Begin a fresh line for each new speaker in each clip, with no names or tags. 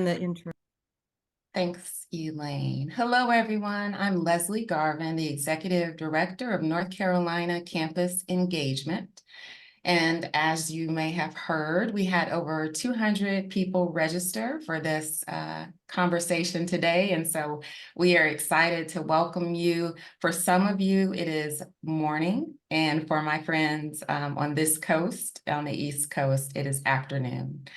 the intro.
Thanks, Elaine. Hello, everyone. I'm Leslie Garvin, the Executive Director of North Carolina Campus Engagement. And as you may have heard, we had over 200 people register for this conversation today. And so we are excited to welcome you. For some of you, it is morning. And for my friends on this coast, on the East Coast, it is afternoon.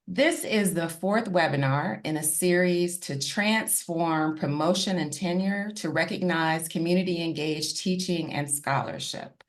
This is the fourth webinar in a series to transform promotion and tenure to recognize community-engaged teaching and scholarship.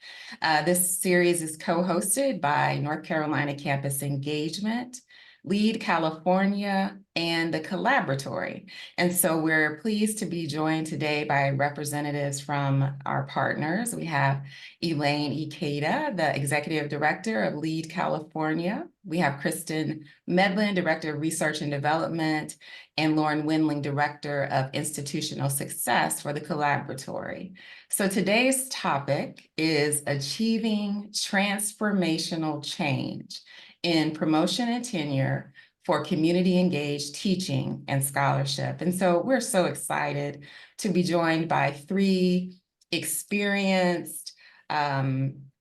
This series is co-hosted by North Carolina Campus Engagement, Lead California, and the Collaboratory. And so we're pleased to be joined today by representatives from our partners. We have Elaine Ikeda, the Executive Director of Lead California. We have Kristen Medlin, Director of Research and Development, and Lauren Windling, Director of Institutional Success for the Collaboratory. So today's topic is achieving transformational change in promotion and tenure for community-engaged teaching and scholarship. And so we're so excited to be joined by three experienced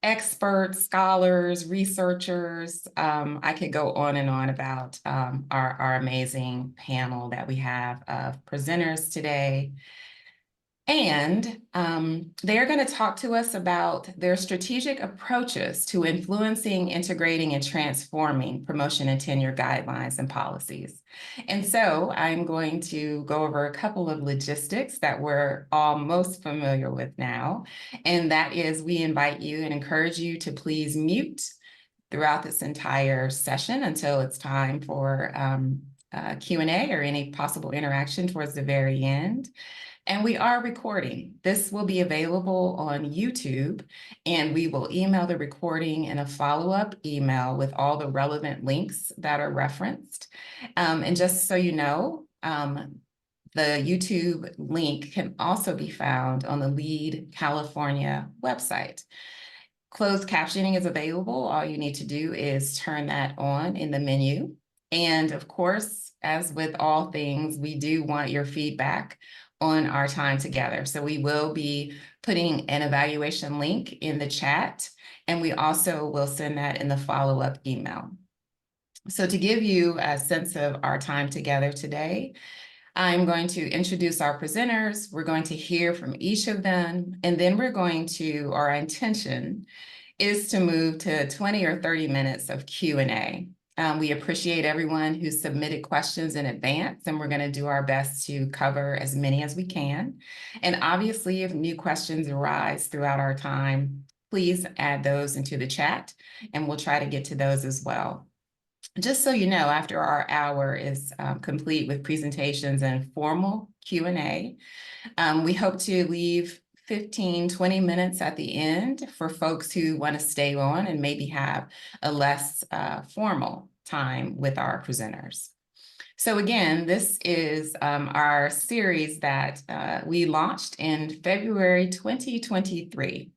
experts, scholars, researchers. I could go on and on about our amazing panel that we have of presenters today. And they're going to talk to us about their strategic approaches to influencing, integrating, and transforming promotion and tenure guidelines and policies. And so I'm going to go over a couple of logistics that we're all most familiar with now. And that is, we invite you and encourage you to please mute throughout this entire session until it's time for Q&A or any possible interaction towards the very end. And we are recording. This will be available on YouTube, and we will email the recording in a follow-up email with all the relevant links that are referenced. And just so you know, the YouTube link can also be found on the Lead California website. Closed captioning is available. All you need to do is turn that on in the menu. And of course, as with all things, we do want your feedback on our time together. So we will be putting an evaluation link in the chat, and we also will send that in the follow-up email. So to give you a sense of our time together today, I'm going to introduce our presenters. We're going to hear from each of them, and then we're going to, our intention is to move to 20 or 30 minutes of Q&A. We appreciate everyone who submitted questions in advance, and we're going to do our best to cover as many as we can. And obviously, if new questions arise throughout our time, please add those into the chat, and we'll try to get to those as well. Just so you know, after our hour is complete with presentations and formal Q&A, we hope to leave 15, 20 minutes at the end for folks who want to stay on and maybe have a less formal time with our presenters. So again, this is our series that we launched in February 2023.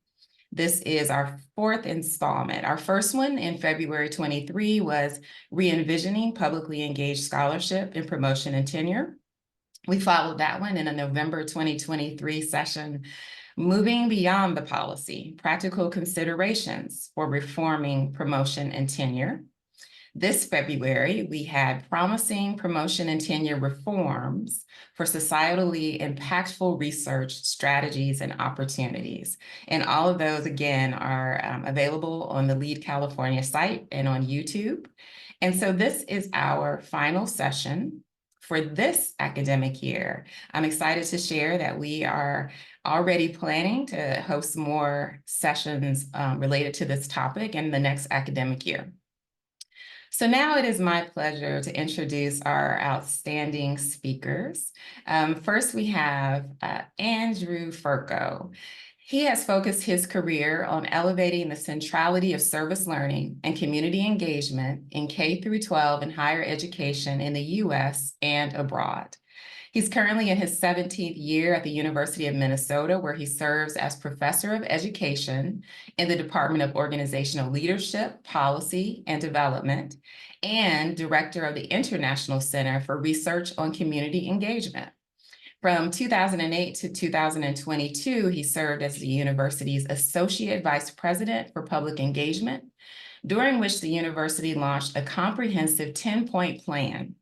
This is our fourth installment. Our first one in February 23 was Re-envisioning Publicly Engaged Scholarship in Promotion and Tenure. We followed that one in a November 2023 session, Moving Beyond the Policy, Practical Considerations for Reforming Promotion and Tenure. This February, we had Promising Promotion and Tenure Reforms for Societally Impactful Research Strategies and Opportunities. And all of those, again, are available on the Lead California site and on YouTube. And so this is our final session for this academic year. I'm excited to share that we are already planning to host more sessions related to this topic in the next academic year. So now it is my pleasure to introduce our outstanding speakers. First, we have Andrew Furco. He has focused his career on elevating the centrality of service learning and community engagement in K-12 and higher education in the U.S. and abroad. He's currently in his 17th year at the University of Minnesota, where he serves as Professor of Education in the Department of Organizational Leadership, Policy, and Development, and director of the International Center for Research on Community Engagement. From 2008 to 2022, he served as the university's Associate Vice President for Public Engagement, during which the university launched a comprehensive 10-point plan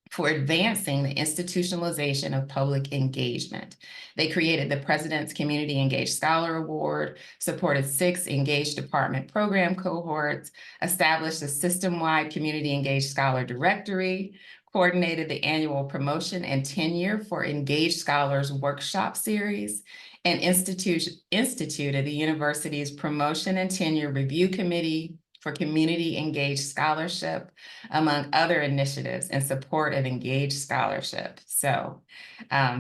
for advancing the institutionalization of public engagement. They created the President's Community Engaged Scholar Award, supported 6 engaged department program cohorts, established a system-wide Community Engaged Scholar Directory, coordinated the annual promotion and tenure for Engaged Scholars Workshop Series, and instituted the university's Promotion and Tenure Review Committee for Community Engaged Scholarship, among other initiatives in support of engaged scholarship. So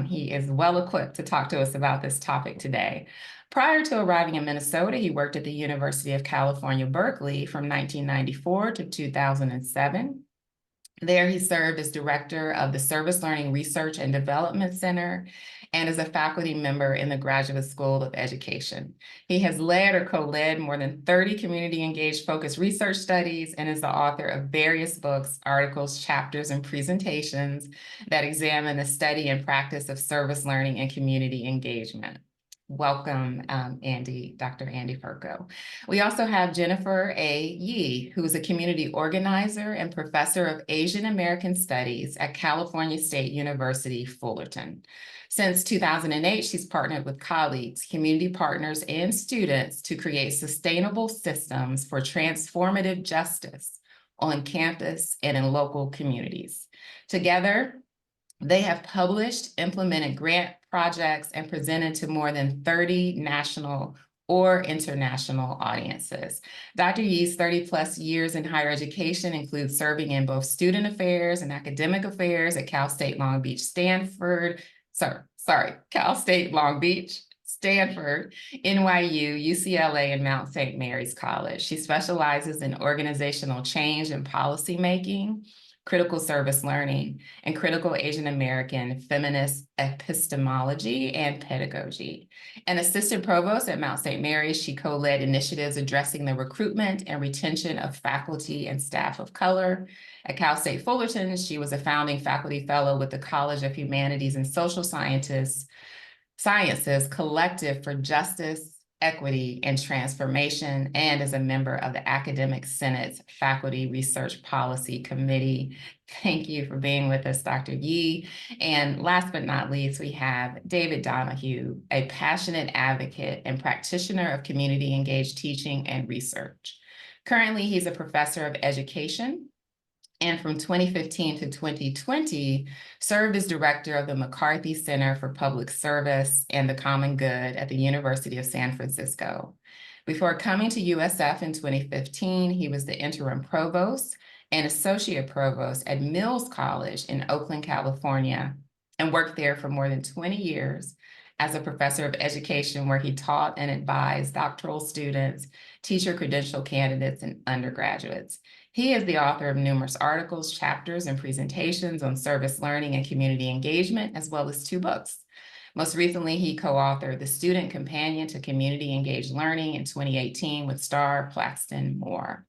he is well equipped to talk to us about this topic today. Prior to arriving in Minnesota, he worked at the University of California, Berkeley from 1994 to 2007. There, he served as director of the Service Learning Research and Development Center and as a faculty member in the Graduate School of Education. He has led or co-led more than 30 community engaged focused research studies and is the author of various books, articles, chapters, and presentations that examine the study and practice of service learning and community engagement. Welcome, Dr. Andy Furco. We also have Jennifer A. Yee, who is a community organizer and professor of Asian American Studies at California State University, Fullerton. Since 2008, she's partnered with colleagues, community partners, and students to create sustainable systems for transformative justice on campus and in local communities. Together, they have published, implemented grant projects, and presented to more than 30 national or international audiences. Dr. Yee's 30+ years in higher education include serving in both student affairs and academic affairs at Cal State Long Beach, Cal State Long Beach, Stanford, NYU, UCLA, and Mount St. Mary's College. She specializes in organizational change and policymaking, critical service learning, and critical Asian American feminist epistemology and pedagogy. An assistant provost at Mount St. Mary's, she co-led initiatives addressing the recruitment and retention of faculty and staff of color. At Cal State Fullerton, she was a founding faculty fellow with the College of Humanities and Social Sciences Collective for Justice, Equity, and Transformation, and as a member of the Academic Senate's Faculty Research Policy Committee. Thank you for being with us, Dr. Yee. And last but not least, we have David Donahue, a passionate advocate and practitioner of community engaged teaching and research. Currently, he's a professor of education, and from 2015 to 2020, served as director of the McCarthy Center for Public Service and the Common Good at the University of San Francisco. Before coming to USF in 2015, he was the interim provost and associate provost at Mills College in Oakland, California, and worked there for more than 20 years as a professor of education, where he taught and advised doctoral students, teacher credential candidates, and undergraduates. He is the author of numerous articles, chapters, and presentations on service learning and community engagement, as well as 2 books. Most recently, he co-authored The Student Companion to Community Engaged Learning in 2018 with Starr Plaxton Moore.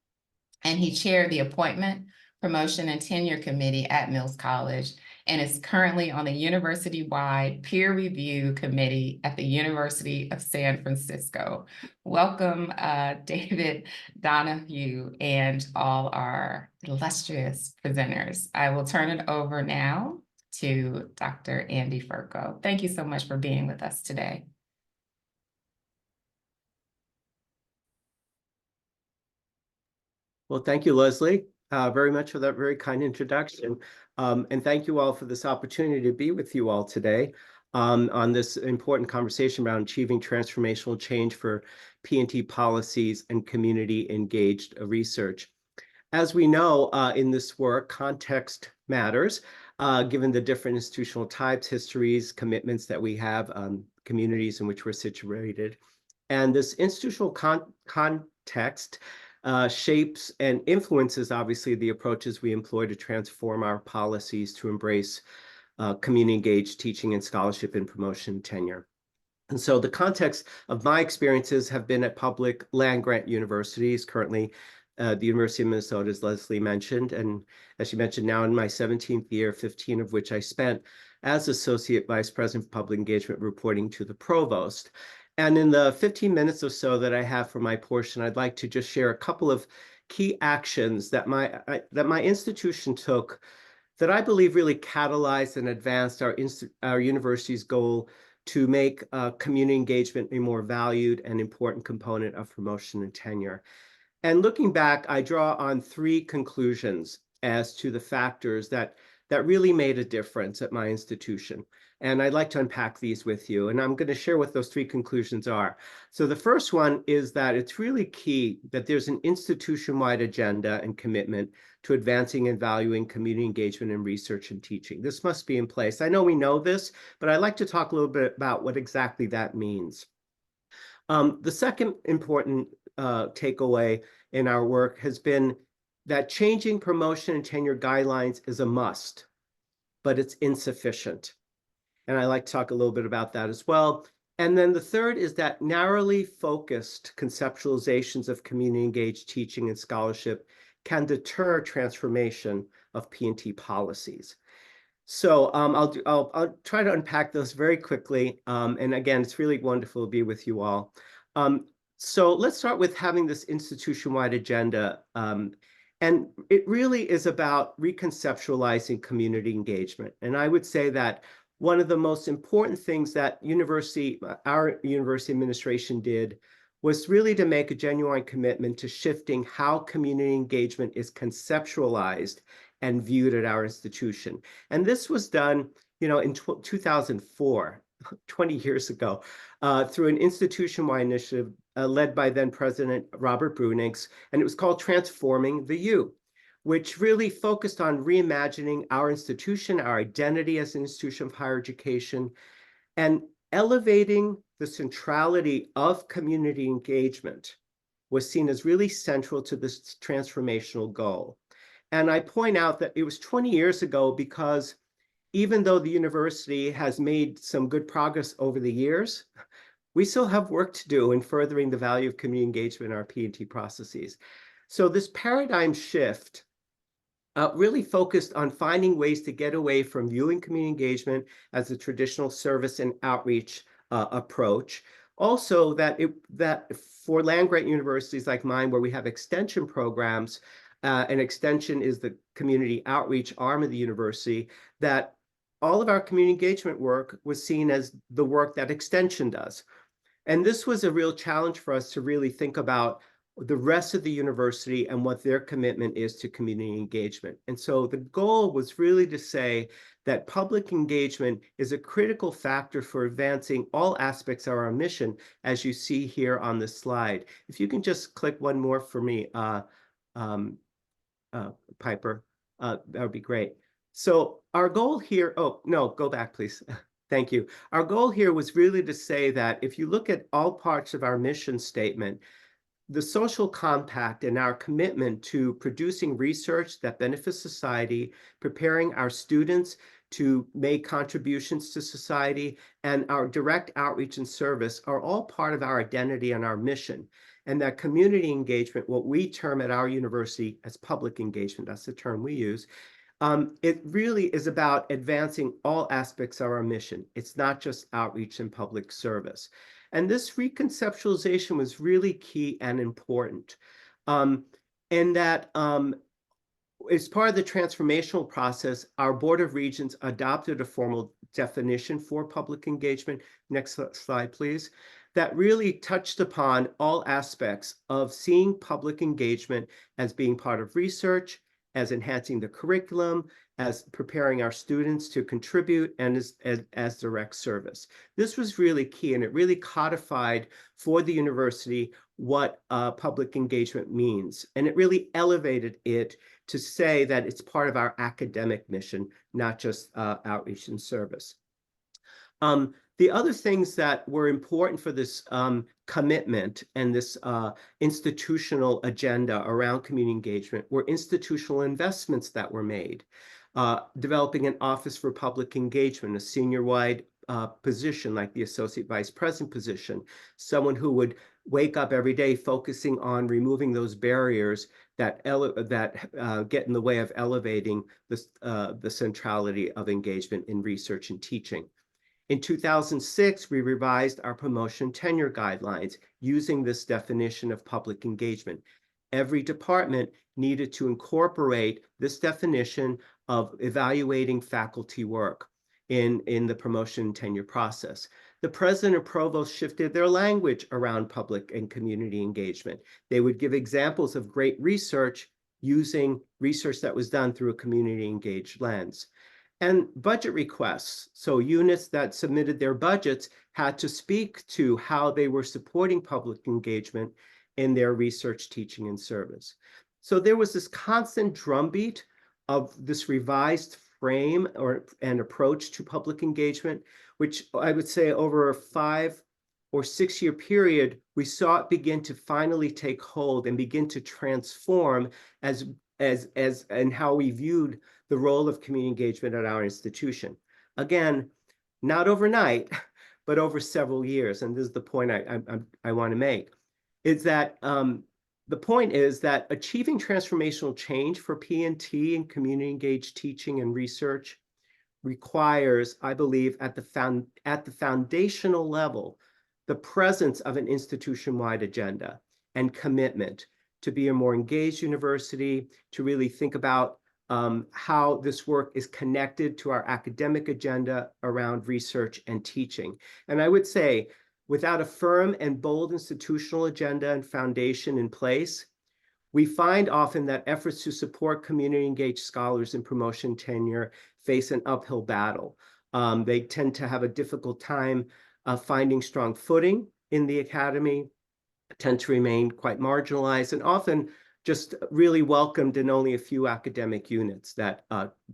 And he chaired the Appointment, Promotion, and Tenure Committee at Mills College, and is currently on the university-wide peer review committee at the University of San Francisco. Welcome, David Donahue, and all our illustrious presenters. I will turn it over now to Dr. Andy Furco. Thank you so much for being with us today.
Well, thank you, Leslie, very much for that very kind introduction. And thank you all for this opportunity to be with you all today on this important conversation around achieving transformational change for P&T policies and community engaged research. As we know in this work, context matters, given the different institutional types, histories, commitments that we have, communities in which we're situated. And this institutional context shapes and influences, obviously, the approaches we employ to transform our policies to embrace community-engaged teaching and scholarship and promotion tenure. And so the context of my experiences have been at public land-grant universities, currently the University of Minnesota, as Leslie mentioned. And as she mentioned, now in my 17th year, 15 of which I spent as Associate Vice President for Public Engagement, reporting to the Provost. And in the 15 minutes or so that I have for my portion, I'd like to just share a couple of key actions that my institution took that I believe really catalyzed and advanced our university's goal to make community engagement a more valued and important component of promotion and tenure. And looking back, I draw on three conclusions as to the factors that really made a difference at my institution. And I'd like to unpack these with you. And I'm going to share what those three conclusions are. So the first one is that it's really key that there's an institution-wide agenda and commitment to advancing and valuing community engagement in research and teaching. This must be in place. I know we know this, but I'd like to talk a little bit about what exactly that means. The second important takeaway in our work has been that changing promotion and tenure guidelines is a must, but it's insufficient. And I'd like to talk a little bit about that as well. And then the third is that narrowly focused conceptualizations of community engaged teaching and scholarship can deter transformation of P&T policies. So I'll try to unpack those very quickly. And again, it's really wonderful to be with you all. So let's start with having this institution-wide agenda. And it really is about reconceptualizing community engagement. And I would say that one of the most important things that our university administration did was really to make a genuine commitment to shifting how community engagement is conceptualized and viewed at our institution. And this was done, in 2004, 20 years ago, through an institution-wide initiative led by then President Robert Brunigs, and it was called Transforming the U, which really focused on reimagining our institution, our identity as an institution of higher education, and elevating the centrality of community engagement was seen as really central to this transformational goal. And I point out that it was 20 years ago because even though the university has made some good progress over the years, we still have work to do in furthering the value of community engagement in our P&T processes. So this paradigm shift really focused on finding ways to get away from viewing community engagement as a traditional service and outreach approach. Also, that for land-grant universities like mine, where we have extension programs, and extension is the community outreach arm of the university, that all of our community engagement work was seen as the work that extension does. And this was a real challenge for us to really think about the rest of the university and what their commitment is to community engagement. And so the goal was really to say that public engagement is a critical factor for advancing all aspects of our mission, as you see here on this slide. If you can just click one more for me, Piper, that would be great. So our goal here, oh, no, go back, please. Thank you. Our goal here was really to say that if you look at all parts of our mission statement, the social compact and our commitment to producing research that benefits society, preparing our students to make contributions to society, and our direct outreach and service are all part of our identity and our mission. And that community engagement, what we term at our university as public engagement, that's the term we use, it really is about advancing all aspects of our mission. It's not just outreach and public service. And this reconceptualization was really key and important. And that as part of the transformational process, our Board of Regents adopted a formal definition for public engagement. Next slide, please. That really touched upon all aspects of seeing public engagement as being part of research, as enhancing the curriculum, as preparing our students to contribute, and as direct service. This was really key, and it really codified for the university what public engagement means. And it really elevated it to say that it's part of our academic mission, not just outreach and service. The other things that were important for this commitment and this institutional agenda around community engagement were institutional investments that were made. Developing an Office for Public Engagement, a senior-wide position like the Associate Vice President position, someone who would wake up every day focusing on removing those barriers that get in the way of elevating the centrality of engagement in research and teaching. In 2006, we revised our promotion tenure guidelines using this definition of public engagement. Every department needed to incorporate this definition of evaluating faculty work in the promotion tenure process. The president or provost shifted their language around public and community engagement. They would give examples of great research using research that was done through a community engaged lens. And budget requests, so units that submitted their budgets had to speak to how they were supporting public engagement in their research, teaching, and service. So there was this constant drumbeat of this revised frame and approach to public engagement, which I would say over a 5 or 6 year period, we saw it begin to finally take hold and begin to transform as and how we viewed the role of community engagement at our institution. Again, not overnight, but over several years. And this is the point I want to make, is that the point is that achieving transformational change for P&T and community engaged teaching and research requires, I believe, at the foundational level, the presence of an institution-wide agenda and commitment to be a more engaged university, to really think about how this work is connected to our academic agenda around research and teaching. And I would say, without a firm and bold institutional agenda and foundation in place, we find often that efforts to support community engaged scholars in promotion tenure face an uphill battle. They tend to have a difficult time finding strong footing in the academy, tend to remain quite marginalized, and often just really welcomed in only a few academic units that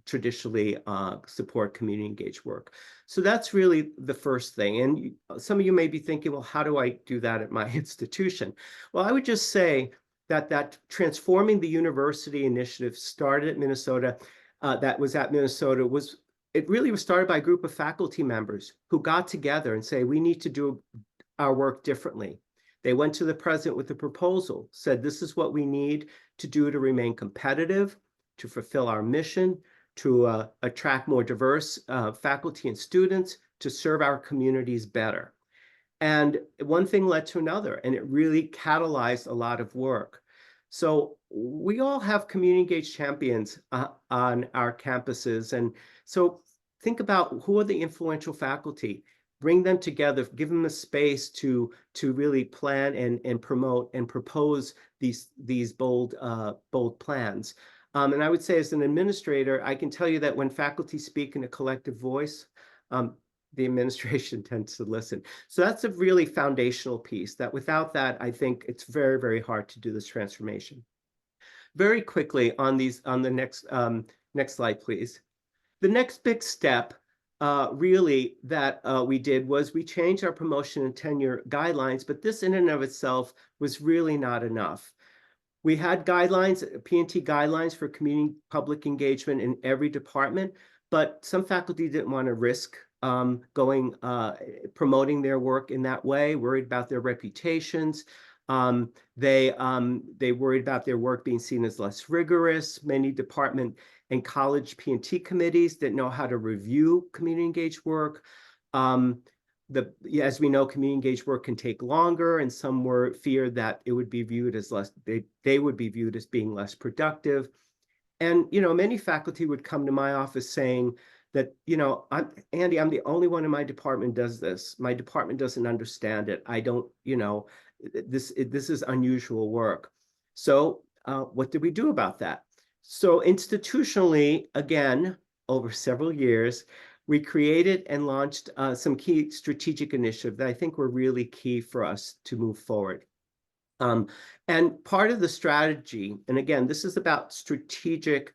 traditionally support community engaged work. So that's really the first thing. And some of you may be thinking, well, how do I do that at my institution? Well, I would just say that Transforming the University initiative started at Minnesota, it really was started by a group of faculty members who got together and say, we need to do our work differently. They went to the president with a proposal, said, this is what we need to do to remain competitive, to fulfill our mission, to attract more diverse faculty and students, to serve our communities better. And one thing led to another, and it really catalyzed a lot of work. So we all have community engaged champions on our campuses. And so think about who are the influential faculty. Bring them together, give them a space to really plan and promote and propose these bold plans. And I would say, as an administrator, I can tell you that when faculty speak in a collective voice, the administration tends to listen. So that's a really foundational piece that without that, I think it's very, very hard to do this transformation. Very quickly on the next slide, please. The next big step really that we did was we changed our promotion and tenure guidelines, but this in and of itself was really not enough. We had guidelines, P&T guidelines for community public engagement in every department, but some faculty didn't want to risk promoting their work in that way, worried about their reputations. They worried about their work being seen as less rigorous. Many department and college P&T committees didn't know how to review community engaged work. As we know, community engaged work can take longer, and some were feared that it would be viewed as they would be viewed as being less productive. And, many faculty would come to my office saying that, Andy, I'm the only one in my department does this. My department doesn't understand it. I don't, this is unusual work. So what did we do about that? So institutionally, again, over several years, we created and launched some key strategic initiatives that I think were really key for us to move forward. And part of the strategy, and again, this is about strategic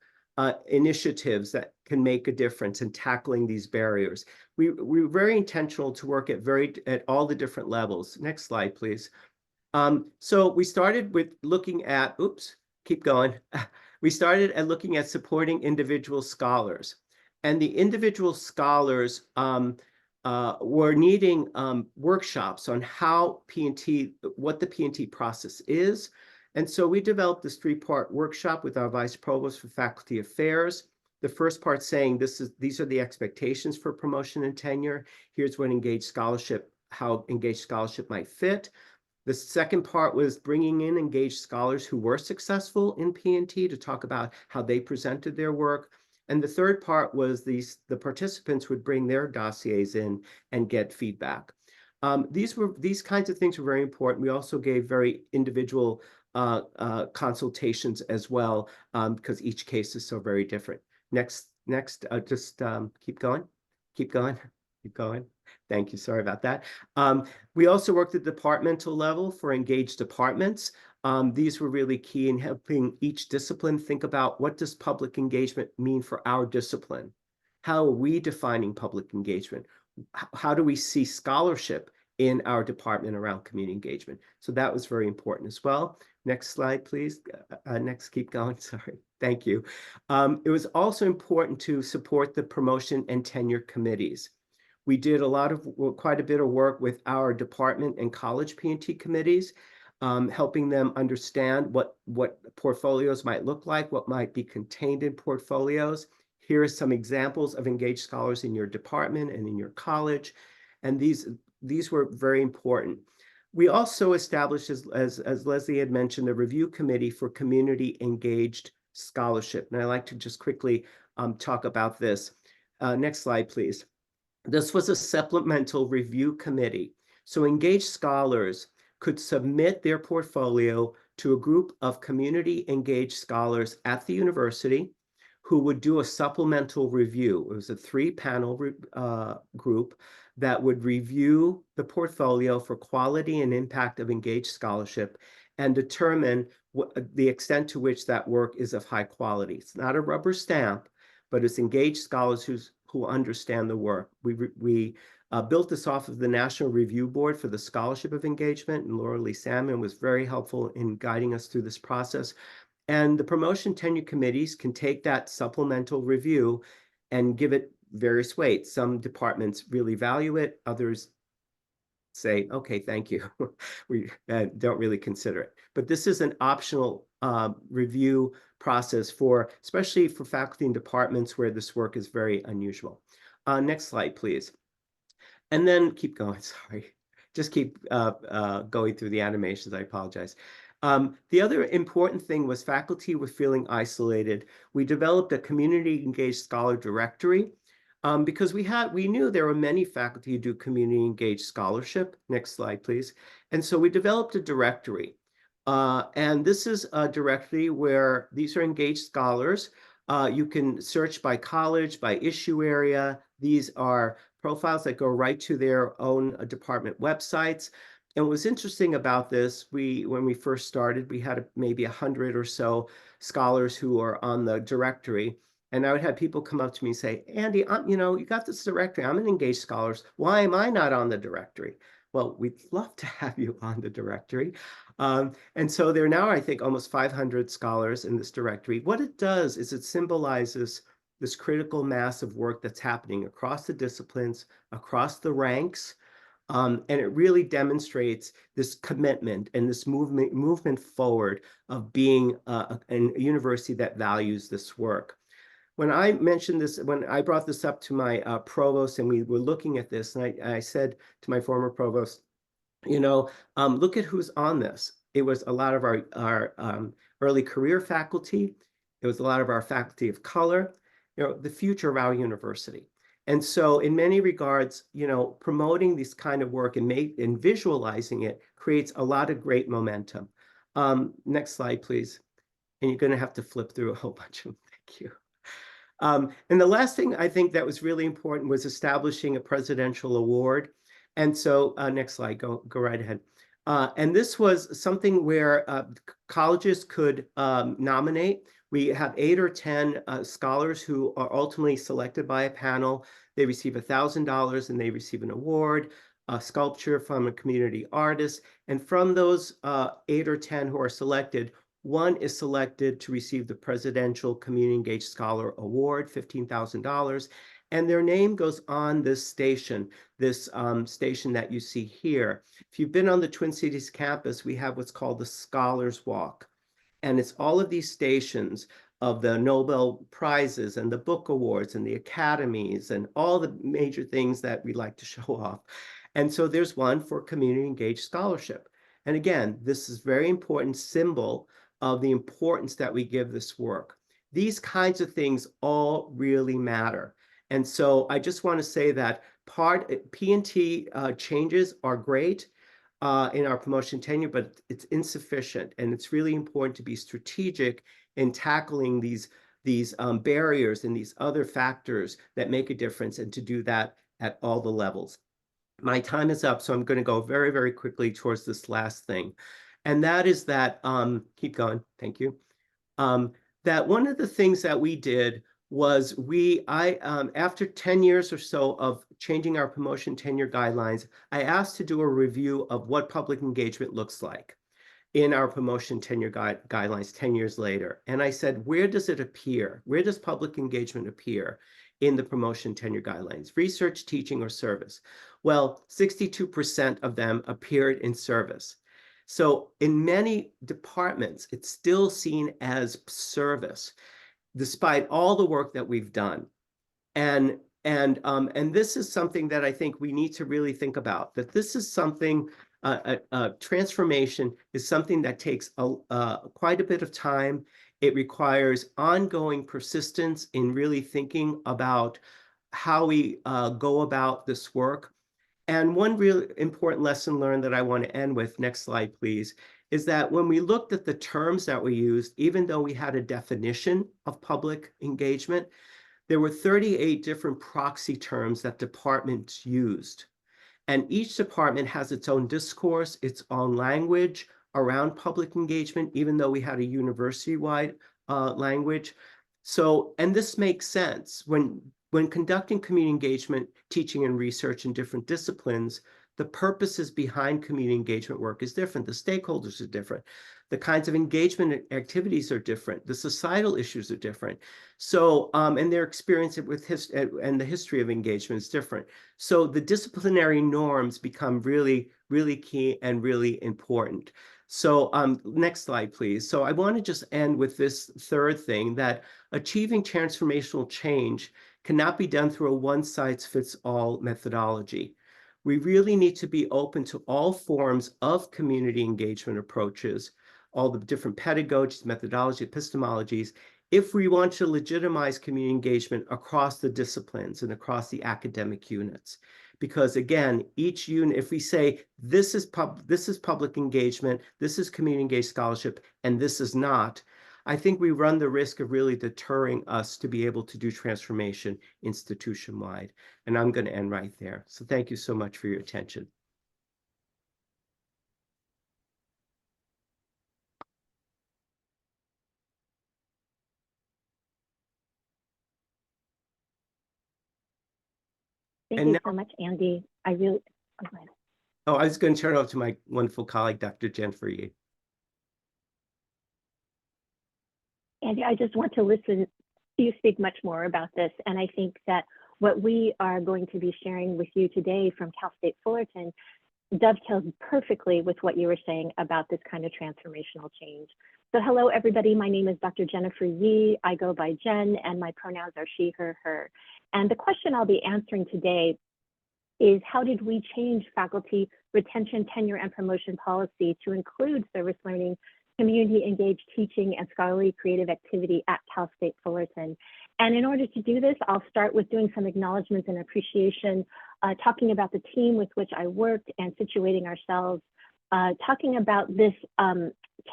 initiatives that can make a difference in tackling these barriers. We were very intentional to work at all the different levels. Next slide, please. So we started with looking at, keep going. We started at looking at supporting individual scholars. And the individual scholars were needing workshops on how what the P&T process is, And so we developed this 3-part workshop with our vice provost for faculty affairs. The first part saying these are the expectations for promotion and tenure. Here's what how engaged scholarship might fit. The second part was bringing in engaged scholars who were successful in P&T to talk about how they presented their work. And the third part was the participants would bring their dossiers in and get feedback. These kinds of things were very important. We also gave very individual consultations as well, because each case is so very different. Next, just keep going, keep going, keep going. Thank you. Sorry about that. We also worked at the departmental level for engaged departments. These were really key in helping each discipline think about what does public engagement mean for our discipline? How are we defining public engagement? How do we see scholarship in our department around community engagement? So that was very important as well. Next slide, please. Next, keep going. Sorry. Thank you. It was also important to support the promotion and tenure committees. We did quite a bit of work with our department and college P&T committees, helping them understand what portfolios might look like, what might be contained in portfolios. Here are some examples of engaged scholars in your department and in your college. And these were very important. We also established, as Leslie had mentioned, a review committee for community engaged scholarship. And I'd like to just quickly talk about this. Next slide, please. This was a supplemental review committee. So engaged scholars could submit their portfolio to a group of community engaged scholars at the university who would do a supplemental review. It was a 3-panel group that would review the portfolio for quality and impact of engaged scholarship and determine the extent to which that work is of high quality. It's not a rubber stamp, but it's engaged scholars who understand the work. We built this off of the National Review Board for the Scholarship of Engagement, and Laura Lee Salmon was very helpful in guiding us through this process. And the promotion tenure committees can take that supplemental review and give it various weights. Some departments really value it, others say, okay, thank you. We don't really consider it. But this is an optional review process especially for faculty and departments where this work is very unusual. Next slide, please. And then keep going, sorry. Just keep going through the animations, I apologize. The other important thing was faculty were feeling isolated. We developed a community engaged scholar directory because we knew there were many faculty who do community engaged scholarship. Next slide, please. And so we developed a directory. And this is a directory where these are engaged scholars. You can search by college, by issue area. These are profiles that go right to their own department websites. And what's interesting about this, when we first started, we had maybe 100 or so scholars who are on the directory. And I would have people come up to me and say, Andy, you got this directory. I'm an engaged scholar. Why am I not on the directory? Well, we'd love to have you on the directory. And so there are now, I think, almost 500 scholars in this directory. What it does is it symbolizes this critical mass of work that's happening across the disciplines, across the ranks. And it really demonstrates this commitment and this movement forward of being a university that values this work. When I mentioned this, when I brought this up to my provost and we were looking at this, and I said to my former provost, look at who's on this. It was a lot of our early career faculty. It was a lot of our faculty of color, the future of our university. And so in many regards, promoting this kind of work and visualizing it creates a lot of great momentum. Next slide, please. And you're going to have to flip through a whole bunch of them. Thank you. And the last thing I think that was really important was establishing a presidential award. And so next slide, go right ahead. And this was something where colleges could nominate. We have 8 or 10 scholars who are ultimately selected by a panel. They receive $1,000 and they receive an award, a sculpture from a community artist. And from those 8 or 10 who are selected, one is selected to receive the Presidential Community Engaged Scholar Award, $15,000. And their name goes on this station, station that you see here. If you've been on the Twin Cities campus, we have what's called the Scholars Walk. And it's all of these stations of the Nobel Prizes and the book awards and the academies and all the major things that we like to show off. And so there's one for community engaged scholarship. And again, this is very important symbol of the importance that we give this work. These kinds of things all really matter. And so I just want to say that P&T changes are great in our promotion tenure, but it's insufficient. And it's really important to be strategic in tackling these barriers and these other factors that make a difference, and to do that at all the levels. My time is up, so I'm going to go very, very quickly towards this last thing. And that is that, keep going, thank you. That one of the things that we did was after 10 years or so of changing our promotion tenure guidelines, I asked to do a review of what public engagement looks like in our promotion tenure guidelines 10 years later. And I said, where does it appear? Where does public engagement appear in the promotion tenure guidelines? Research, teaching, or service? Well, 62% of them appeared in service. So in many departments, it's still seen as service, despite all the work that we've done. And this is something that I think we need to really think about, that this is something, transformation is something that takes quite a bit of time. It requires ongoing persistence in really thinking about how we go about this work. And one really important lesson learned that I want to end with, next slide, please, is that when we looked at the terms that we used, even though we had a definition of public engagement, there were 38 different proxy terms that departments used. And each department has its own discourse, its own language around public engagement, even though we had a university-wide language. So, and this makes sense. When conducting community engagement, teaching and research in different disciplines, the purposes behind community engagement work is different. The stakeholders are different. The kinds of engagement activities are different. The societal issues are different. So, and their experience with and the history of engagement is different. So the disciplinary norms become really, really key and really important. So next slide, please. So I want to just end with this third thing, that achieving transformational change cannot be done through a one-size-fits-all methodology. We really need to be open to all forms of community engagement approaches, all the different pedagogies, methodologies, epistemologies, if we want to legitimize community engagement across the disciplines and across the academic units. Because again, each unit, if we say this is public engagement, this is community engaged scholarship, and this is not, I think we run the risk of really deterring us to be able to do transformation institution-wide. And I'm going to end right there. So thank you so much for your attention.
Thank
And
you
now,
so much, Andy. I really,
oh, I was going to turn it over to my wonderful colleague, Dr. Jennifer Yee.
Andy, I just want to listen to you speak much more about this. And I think that what we are going to be sharing with you today from Cal State Fullerton dovetails perfectly with what you were saying about this kind of transformational change. So hello, everybody. My name is Dr. Jennifer Yee. I go by Jen, and my pronouns are she, her, her. And the question I'll be answering today is, how did we change faculty retention, tenure, and promotion policy to include service learning, community engaged teaching, and scholarly creative activity at Cal State Fullerton? And in order to do this, I'll start with doing some acknowledgments and appreciation, talking about the team with which I worked and situating ourselves, talking about this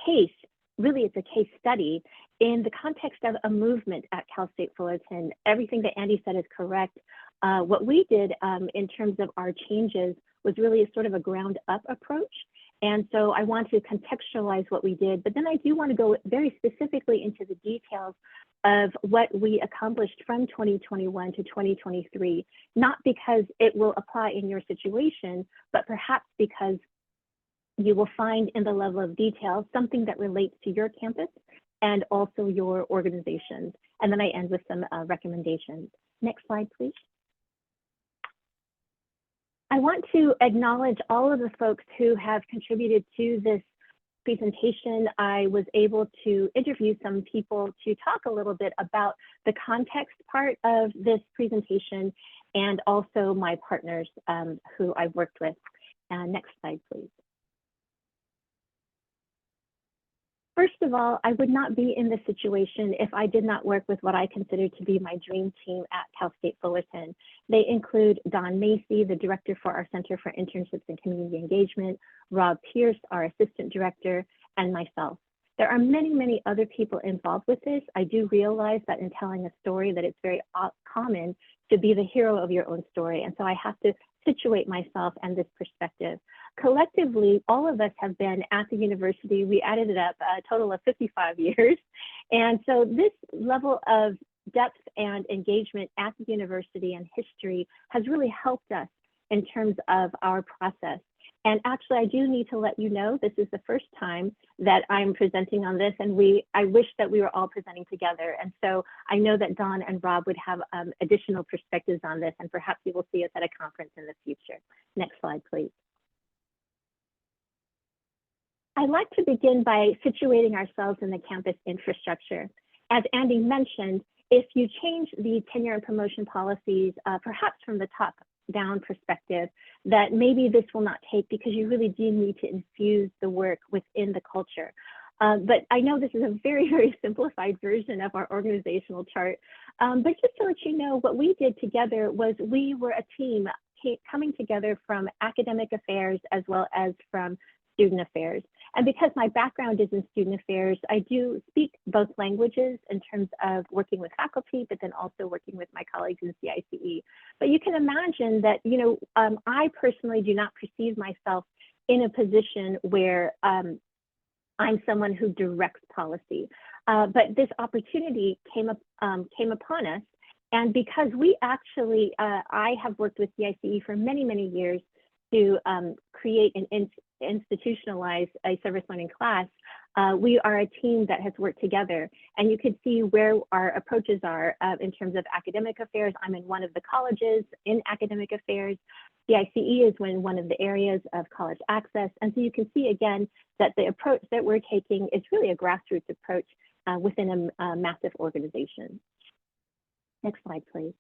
case. Really, it's a case study in the context of a movement at Cal State Fullerton. Everything that Andy said is correct. What we did in terms of our changes was really a sort of a ground up approach. And so I want to contextualize what we did, but then I do want to go very specifically into the details of what we accomplished from 2021 to 2023, not because it will apply in your situation, but perhaps because you will find in the level of detail something that relates to your campus and also your organizations. And then I end with some recommendations. Next slide, please. I want to acknowledge all of the folks who have contributed to this presentation. I was able to interview some people to talk a little bit about the context part of this presentation, and also my partners who I've worked with. Next slide, please. First of all, I would not be in this situation if I did not work with what I consider to be my dream team at Cal State Fullerton. They include Don Macy, the director for our Center for Internships and Community Engagement, Rob Pierce, our assistant director, and myself. There are many, many other people involved with this. I do realize that in telling a story that it's very common to be the hero of your own story. And so I have to situate myself and this perspective. Collectively, all of us have been at the university. We added it up a total of 55 years. And so this level of depth and engagement at the university and history has really helped us in terms of our process. And actually, I do need to let you know, this is the first time that I'm presenting on this, and I wish that we were all presenting together. And so I know that Don and Rob would have additional perspectives on this, and perhaps you will see us at a conference in the future. Next slide, please. I'd like to begin by situating ourselves in the campus infrastructure. As Andy mentioned, if you change the tenure and promotion policies, perhaps from the top down perspective, that maybe this will not take, because you really do need to infuse the work within the culture. But I know this is a very, very simplified version of our organizational chart. But just to let you know, what we did together was we were a team coming together from academic affairs as well as from student affairs. And because my background is in student affairs, I do speak both languages in terms of working with faculty, but then also working with my colleagues in CICE. But you can imagine that, I personally do not perceive myself in a position where I'm someone who directs policy. But this opportunity came upon us. And because we actually, I have worked with CICE for many, many years to create and institutionalize a service learning class, we are a team that has worked together. And you can see where our approaches are in terms of academic affairs. I'm in one of the colleges in academic affairs. CICE is in one of the areas of college access. And so you can see again that the approach that we're taking is really a grassroots approach within a massive organization. Next slide, please.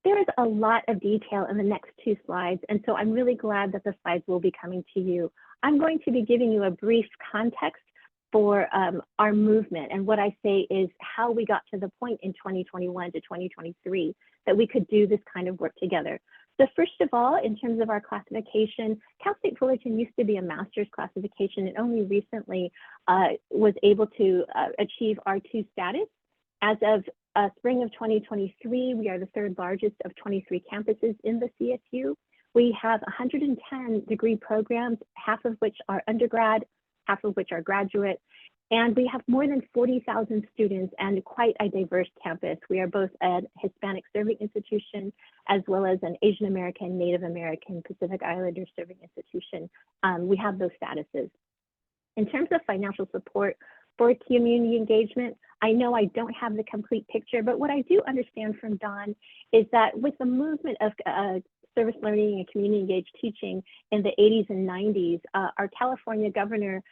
There is a lot of detail in the next two slides, and so I'm really glad that the slides will be coming to you. I'm going to be giving you a brief context for our movement, and what I say is how we got to the point in 2021 to 2023 that we could do this kind of work together. So first of all, in terms of our classification, Cal State Fullerton used to be a master's classification and only recently was able to achieve R2 status. As of spring of 2023, we are the third largest of 23 campuses in the CSU. We have 110 degree programs, half of which are undergrad, half of which are graduate, and we have more than 40,000 students and quite a diverse campus. We are both a Hispanic serving institution as well as an Asian American, Native American, Pacific Islander serving institution. We have those statuses. In terms of financial support for community engagement, I know I don't have the complete picture, but what I do understand from Don is that with the movement of service learning and community engaged teaching in the 80s and 90s, our California governor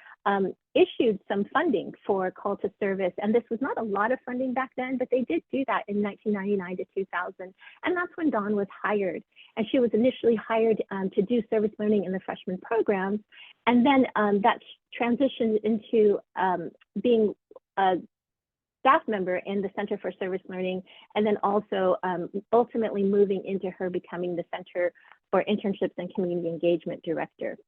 issued some funding for call to service. And this was not a lot of funding back then, but they did do that in 1999 to 2000. And that's when Dawn was hired. And she was initially hired to do service learning in the freshman programs. And then that transitioned into being a staff member in the Center for Service Learning, and then also ultimately moving into her becoming the Center for Internships and Community Engagement Director.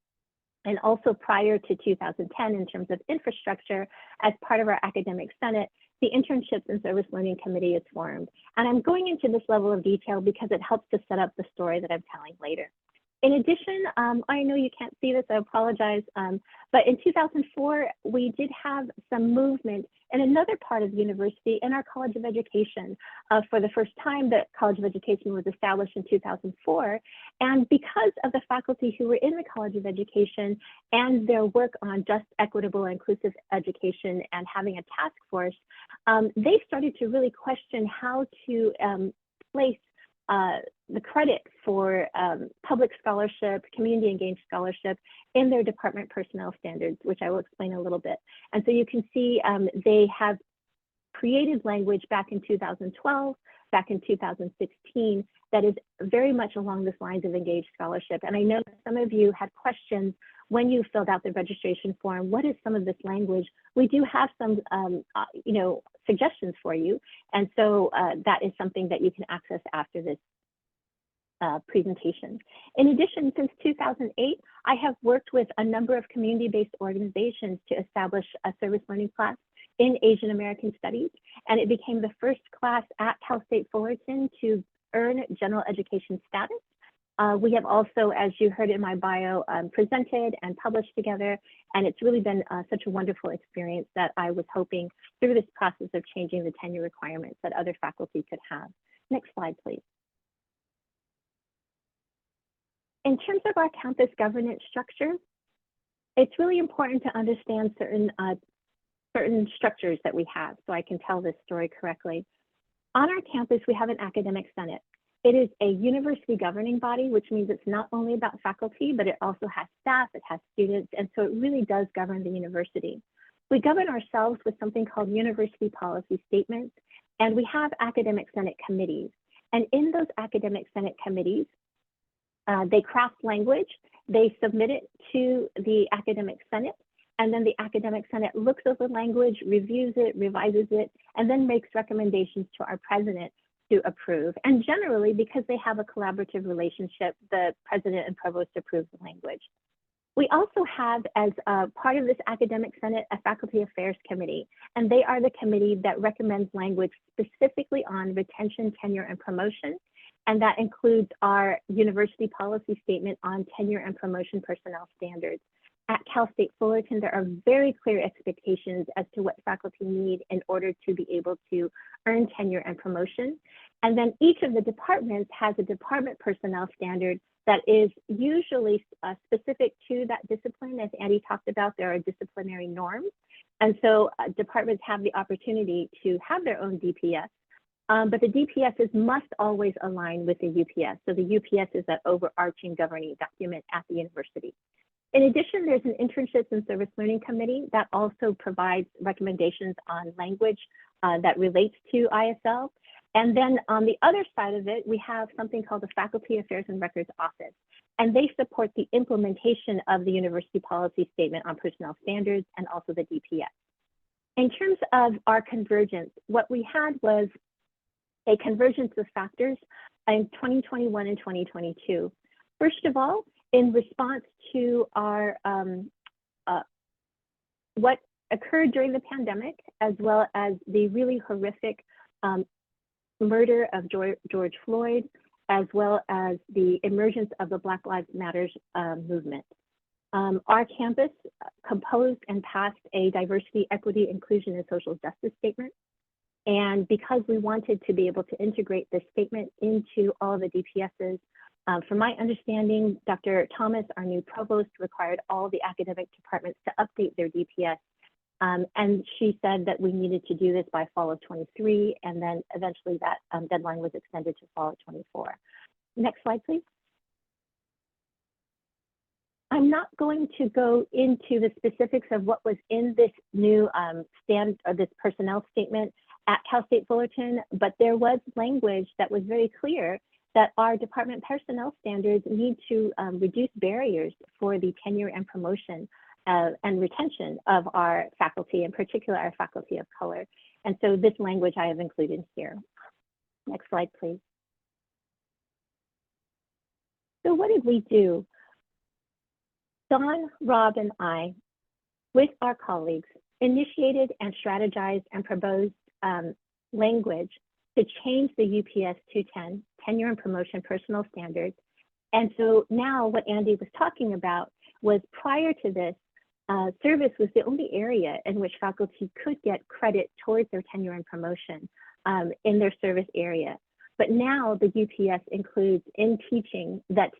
And also prior to 2010, in terms of infrastructure, as part of our academic senate, the Internships and Service Learning Committee is formed. And I'm going into this level of detail because it helps to set up the story that I'm telling later. In addition, I know you can't see this, I apologize, but in 2004, we did have some movement in another part of the university in our College of Education. For the first time, the College of Education was established in 2004. And because of the faculty who were in the College of Education and their work on just, equitable, and inclusive education and having a task force, they started to really question how to place the credit for public scholarship, community engaged scholarship in their department personnel standards, which I will explain a little bit. And so you can see they have created language back in 2012, back in 2016, that is very much along the lines of engaged scholarship. And I know some of you had questions when you filled out the registration form. What is some of this language? We do have some, suggestions for you. And so that is something that you can access after this presentation. In addition, since 2008, I have worked with a number of community-based organizations to establish a service learning class in Asian American Studies, and it became the first class at Cal State Fullerton to earn general education status. We have also, as you heard in my bio, presented and published together, and it's really been such a wonderful experience that I was hoping through this process of changing the tenure requirements that other faculty could have. Next slide, please. In terms of our campus governance structure, it's really important to understand certain structures that we have so I can tell this story correctly. On our campus, we have an academic senate. It is a university governing body, which means it's not only about faculty, but it also has staff, it has students, and so it really does govern the university. We govern ourselves with something called university policy statements, and we have academic senate committees. And in those academic senate committees, they craft language, they submit it to the academic senate, and then the academic senate looks over language, reviews it, revises it, and then makes recommendations to our president to approve. And generally, because they have a collaborative relationship, the president and provost approve the language. We also have, as part of this academic senate, a faculty affairs committee, and they are the committee that recommends language specifically on retention, tenure, and promotion. And that includes our university policy statement on tenure and promotion personnel standards. At Cal State Fullerton, there are very clear expectations as to what faculty need in order to be able to earn tenure and promotion. And then each of the departments has a department personnel standard that is usually specific to that discipline. As Andy talked about, there are disciplinary norms. And so departments have the opportunity to have their own DPS. But the DPSs must always align with the UPS. So the UPS is that overarching governing document at the university. In addition, there's an internships and service learning committee that also provides recommendations on language that relates to ISL. And then on the other side of it, we have something called the Faculty Affairs and Records Office. And they support the implementation of the university policy statement on personnel standards and also the DPS. In terms of our convergence, what we had was a convergence of factors in 2021 and 2022. First of all, in response to our what occurred during the pandemic, as well as the really horrific murder of George Floyd, as well as the emergence of the Black Lives Matter movement. Our campus composed and passed a diversity, equity, inclusion, and social justice statement. And because we wanted to be able to integrate this statement into all of the DPSs, from my understanding, Dr. Thomas, our new provost, required all the academic departments to update their DPS. And she said that we needed to do this by fall of 23, and then eventually that deadline was extended to fall of 24. Next slide, please. I'm not going to go into the specifics of what was in this new this personnel statement at Cal State Fullerton, but there was language that was very clear that our department personnel standards need to reduce barriers for the tenure and promotion and retention of our faculty, in particular our faculty of color. And so this language I have included here. Next slide, please. So what did we do? Don, Rob, and I, with our colleagues, initiated and strategized and proposed language to change the UPS 210 tenure and promotion personnel standards And so now what Andy was talking about was prior to this, service was the only area in which faculty could get credit towards their tenure and promotion in their service area. But now the UPS includes in teaching that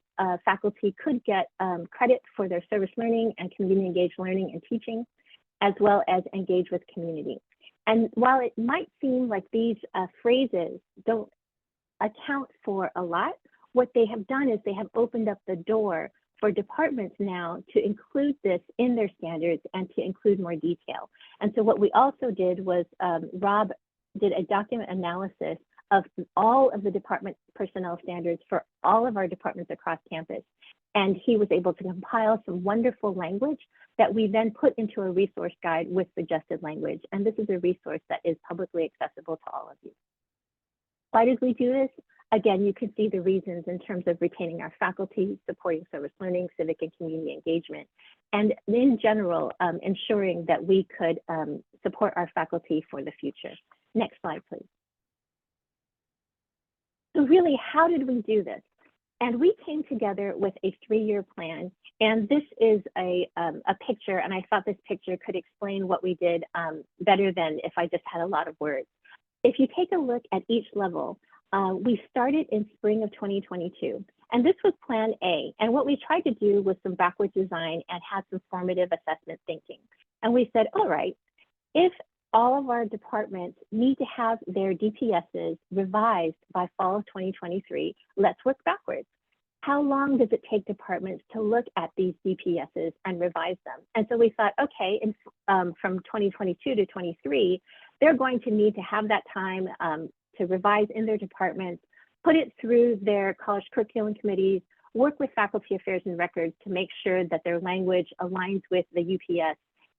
faculty could get credit for their service learning and community engaged learning and teaching, as well as engage with community. And while it might seem like these phrases don't account for a lot, what they have done is they have opened up the door for departments now to include this in their standards and to include more detail. And so what we also did was Rob did a document analysis of all of the department personnel standards for all of our departments across campus. And he was able to compile some wonderful language that we then put into a resource guide with suggested language. And this is a resource that is publicly accessible to all of you. Why did we do this? Again, you can see the reasons in terms of retaining our faculty, supporting service learning, civic and community engagement, and in general, ensuring that we could support our faculty for the future. Next slide, please. So really, how did we do this? And we came together with a 3-year plan. And this is a picture, and I thought this picture could explain what we did better than if I just had a lot of words. If you take a look at each level, we started in spring of 2022, and this was plan A. And what we tried to do was some backward design and had some formative assessment thinking. And we said, all right, if all of our departments need to have their DPSs revised by fall of 2023, let's work backwards. How long does it take departments to look at these DPSs and revise them? And so we thought, okay, from 2022 to 23, they're going to need to have that time to revise in their departments, put it through their college curriculum committees, work with faculty affairs and records to make sure that their language aligns with the UPS,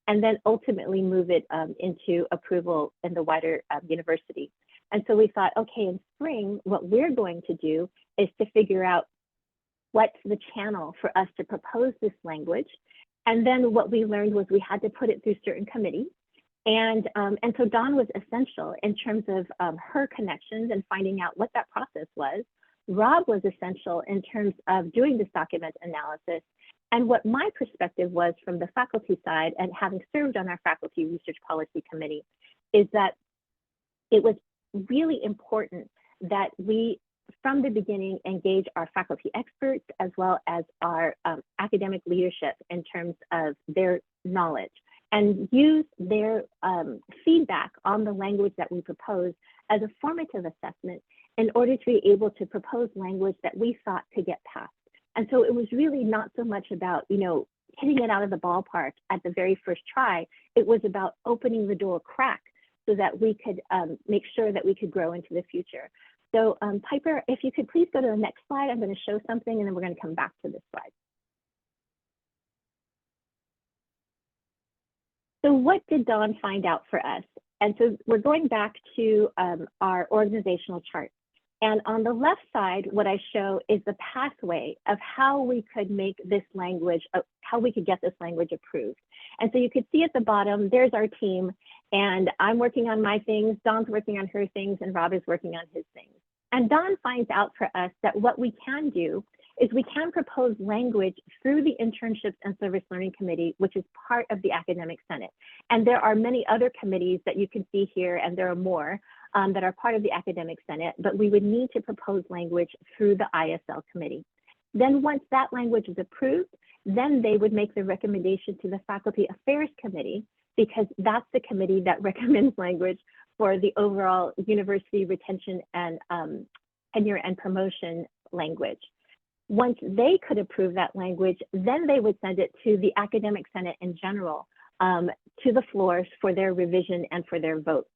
and then ultimately move it into approval in the wider university. And so we thought, okay, in spring, what we're going to do is to figure out what's the channel for us to propose this language. And then what we learned was we had to put it through certain committees. And so Dawn was essential in terms of her connections and finding out what that process was. Rob was essential in terms of doing this document analysis. And what my perspective was from the faculty side, and having served on our faculty research policy committee, is that it was really important that we, from the beginning, engage our faculty experts as well as our academic leadership in terms of their knowledge, and use their feedback on the language that we propose as a formative assessment in order to be able to propose language that we thought could get passed. And so it was really not so much about, hitting it out of the ballpark at the very first try. It was about opening the door crack so that we could make sure that we could grow into the future. So Piper, if you could please go to the next slide, I'm going to show something and then we're going to come back to this slide. So what did Dawn find out for us? And so we're going back to our organizational chart. And on the left side, what I show is the pathway of how we could make this language, how we could get this language approved. And so you could see at the bottom, there's our team, and I'm working on my things, Dawn's working on her things, and Rob is working on his things. And Dawn finds out for us that what we can do is we can propose language through the Internships and Service Learning Committee, which is part of the Academic Senate. And there are many other committees that you can see here, and there are more that are part of the Academic Senate, but we would need to propose language through the ISL committee. Then once that language is approved, then they would make the recommendation to the Faculty Affairs Committee, because that's the committee that recommends language for the overall university retention and tenure and promotion language. Once they could approve that language, then they would send it to the Academic Senate in general, to the floors for their revision and for their vote.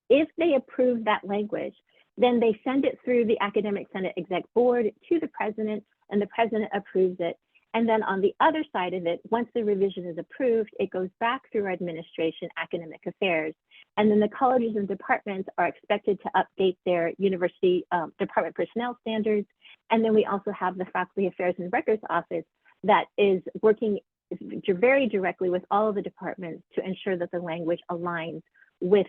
If they approve that language, then they send it through the Academic Senate Exec Board to the President, and the President approves it. And then on the other side of it, once the revision is approved, it goes back through our administration, academic affairs. And then the colleges and departments are expected to update their university department personnel standards. And then we also have the Faculty Affairs and Records Office that is working very directly with all of the departments to ensure that the language aligns with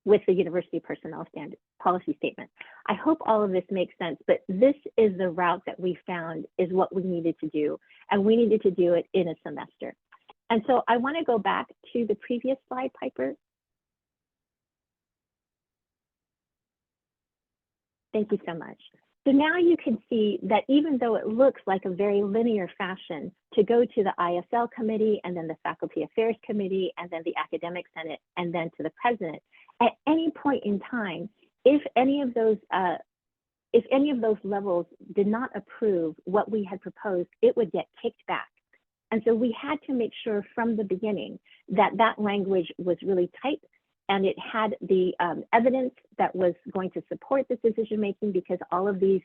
with the university personnel standard policy statement. I hope all of this makes sense, but this is the route that we found is what we needed to do, and we needed to do it in a semester. And so I want to go back to the previous slide, Piper. Thank you so much. So now you can see that even though it looks like a very linear fashion to go to the ISL committee and then the faculty affairs committee and then the academic senate and then to the president, at any point in time, if any of those levels did not approve what we had proposed, it would get kicked back. And so we had to make sure from the beginning that that language was really tight and it had the evidence that was going to support this decision making, because all of these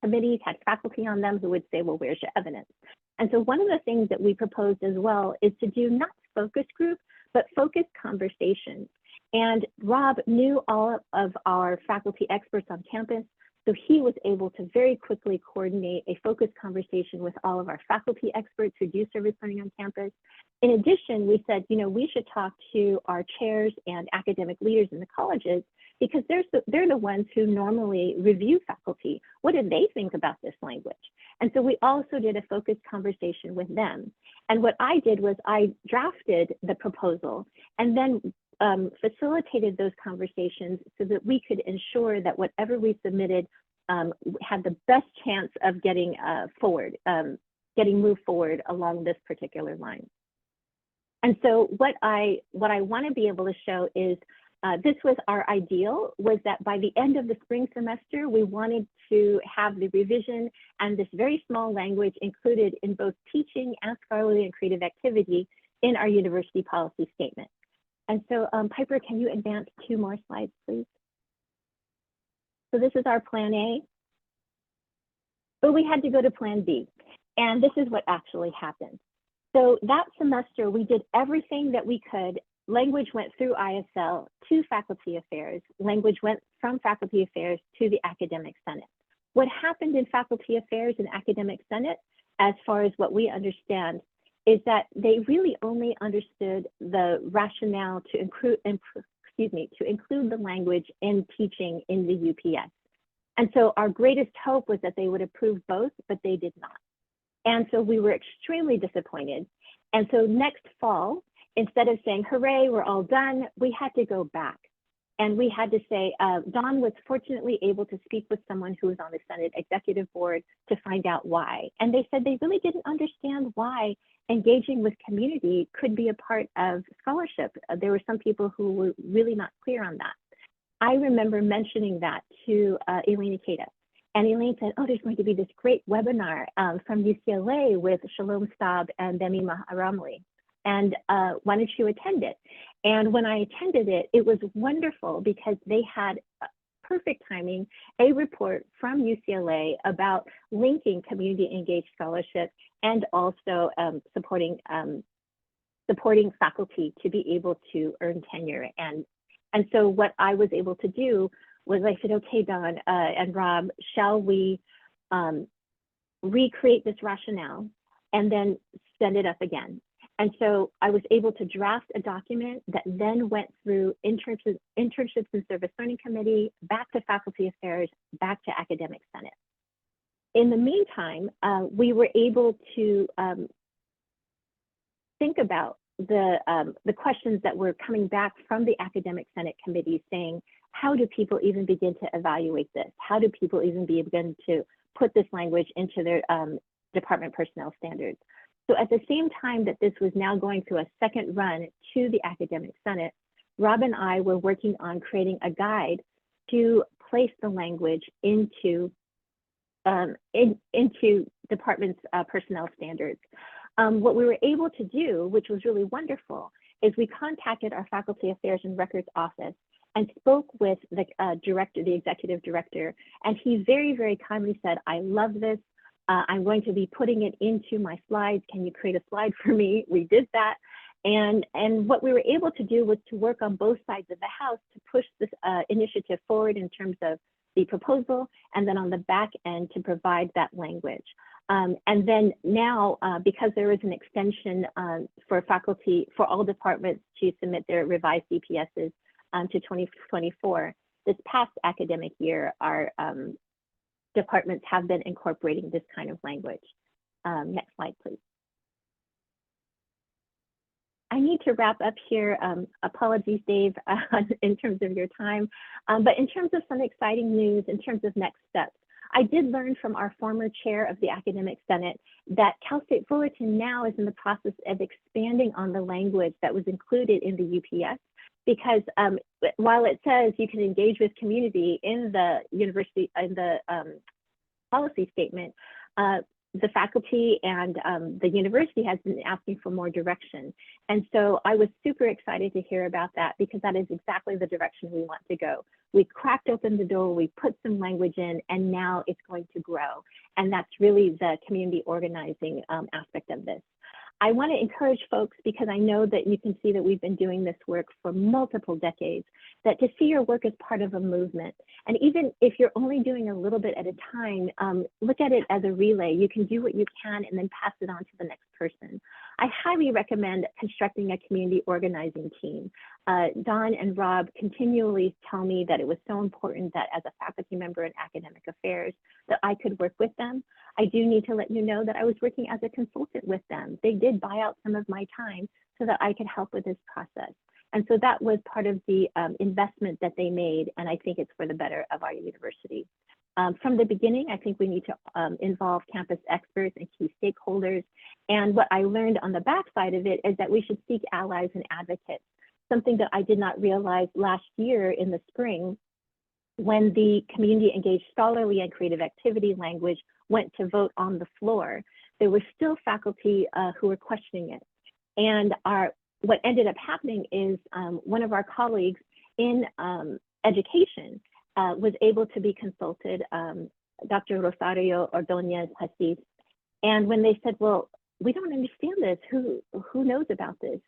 committees had faculty on them who would say, well, where's your evidence? And so one of the things that we proposed as well is to do not focus group, but focus conversations. And Rob knew all of our faculty experts on campus, so he was able to very quickly coordinate a focused conversation with all of our faculty experts who do service learning on campus. In addition, we said, you know, we should talk to our chairs and academic leaders in the colleges, because they're the ones who normally review faculty. What do they think about this language? And so we also did a focused conversation with them. And what I did was I drafted the proposal and then facilitated those conversations so that we could ensure that whatever we submitted had the best chance of getting moved forward along this particular line. And so what I want to be able to show is this was our ideal, was that by the end of the spring semester, we wanted to have the revision and this very small language included in both teaching and scholarly and creative activity in our university policy statement. And so Piper, can you advance 2 more slides, please? So this is our plan A, but we had to go to plan B. And this is what actually happened. So that semester, we did everything that we could. Language went through ISL to faculty affairs. Language went from faculty affairs to the academic senate. What happened in faculty affairs and academic senate, as far as what we understand, is that they really only understood the rationale to include the language in teaching in the UPS. And so our greatest hope was that they would approve both, but they did not. And so we were extremely disappointed. And so next fall, instead of saying, hooray, we're all done, we had to go back. And we had to say, Don was fortunately able to speak with someone who was on the Senate Executive Board to find out why. And they said they really didn't understand why engaging with community could be a part of scholarship. There were some people who were really not clear on that. I remember mentioning that to Elaine Ikeda. And Elaine said, oh, there's going to be this great webinar from UCLA with Shalom Stab and Demi Maharamli. And why don't you attend it? And when I attended it, it was wonderful because they had perfect timing, a report from UCLA about linking community engaged scholarship and also supporting faculty to be able to earn tenure. And so what I was able to do was I said, okay, Don and Rob, shall we recreate this rationale and then send it up again? And so I was able to draft a document that then went through internships and service learning committee, back to faculty affairs, back to academic senate. In the meantime, we were able to think about the questions that were coming back from the academic senate committee saying, how do people even begin to evaluate this? How do people even begin to put this language into their department personnel standards? So at the same time that this was now going through a second run to the academic senate, Rob and I were working on creating a guide to place the language into department's personnel standards. What we were able to do, which was really wonderful, is we contacted our faculty affairs and records office and spoke with the director, the executive director, and he very, very kindly said, I love this. I'm going to be putting it into my slides. Can you create a slide for me? We did that. And what we were able to do was to work on both sides of the house to push this initiative forward in terms of the proposal, and then on the back end to provide that language. And then now, because there is an extension for faculty, for all departments to submit their revised DPSs to 2024. This past academic year, our departments have been incorporating this kind of language. Next slide, please. I need to wrap up here. Apologies, Dave, in terms of your time. But in terms of some exciting news, in terms of next steps, I did learn from our former chair of the Academic Senate that Cal State Fullerton now is in the process of expanding on the language that was included in the UPS, because while it says you can engage with community in the university, in the policy statement, the faculty and the university has been asking for more direction. And so I was super excited to hear about that, because that is exactly the direction we want to go. We cracked open the door, we put some language in, and now it's going to grow. And that's really the community organizing aspect of this. I want to encourage folks, because I know that you can see that we've been doing this work for multiple decades, that to see your work as part of a movement. And even if you're only doing a little bit at a time, look at it as a relay. You can do what you can and then pass it on to the next person. I highly recommend constructing a community organizing team. Don and Rob continually tell me that it was so important that as a faculty member in academic affairs, that I could work with them. I do need to let you know that I was working as a consultant with them. They did buy out some of my time so that I could help with this process. And so that was part of the investment that they made, and I think it's for the better of our university. From the beginning, I think we need to involve campus experts and key stakeholders. And what I learned on the backside of it is that we should seek allies and advocates, something that I did not realize last year in the spring when the community engaged scholarly and creative activity language went to vote on the floor. There were still faculty who were questioning it. And what ended up happening is one of our colleagues in education was able to be consulted, Dr. Rosario Ordonez Hasis. And when they said, well, we don't understand this, who knows about this?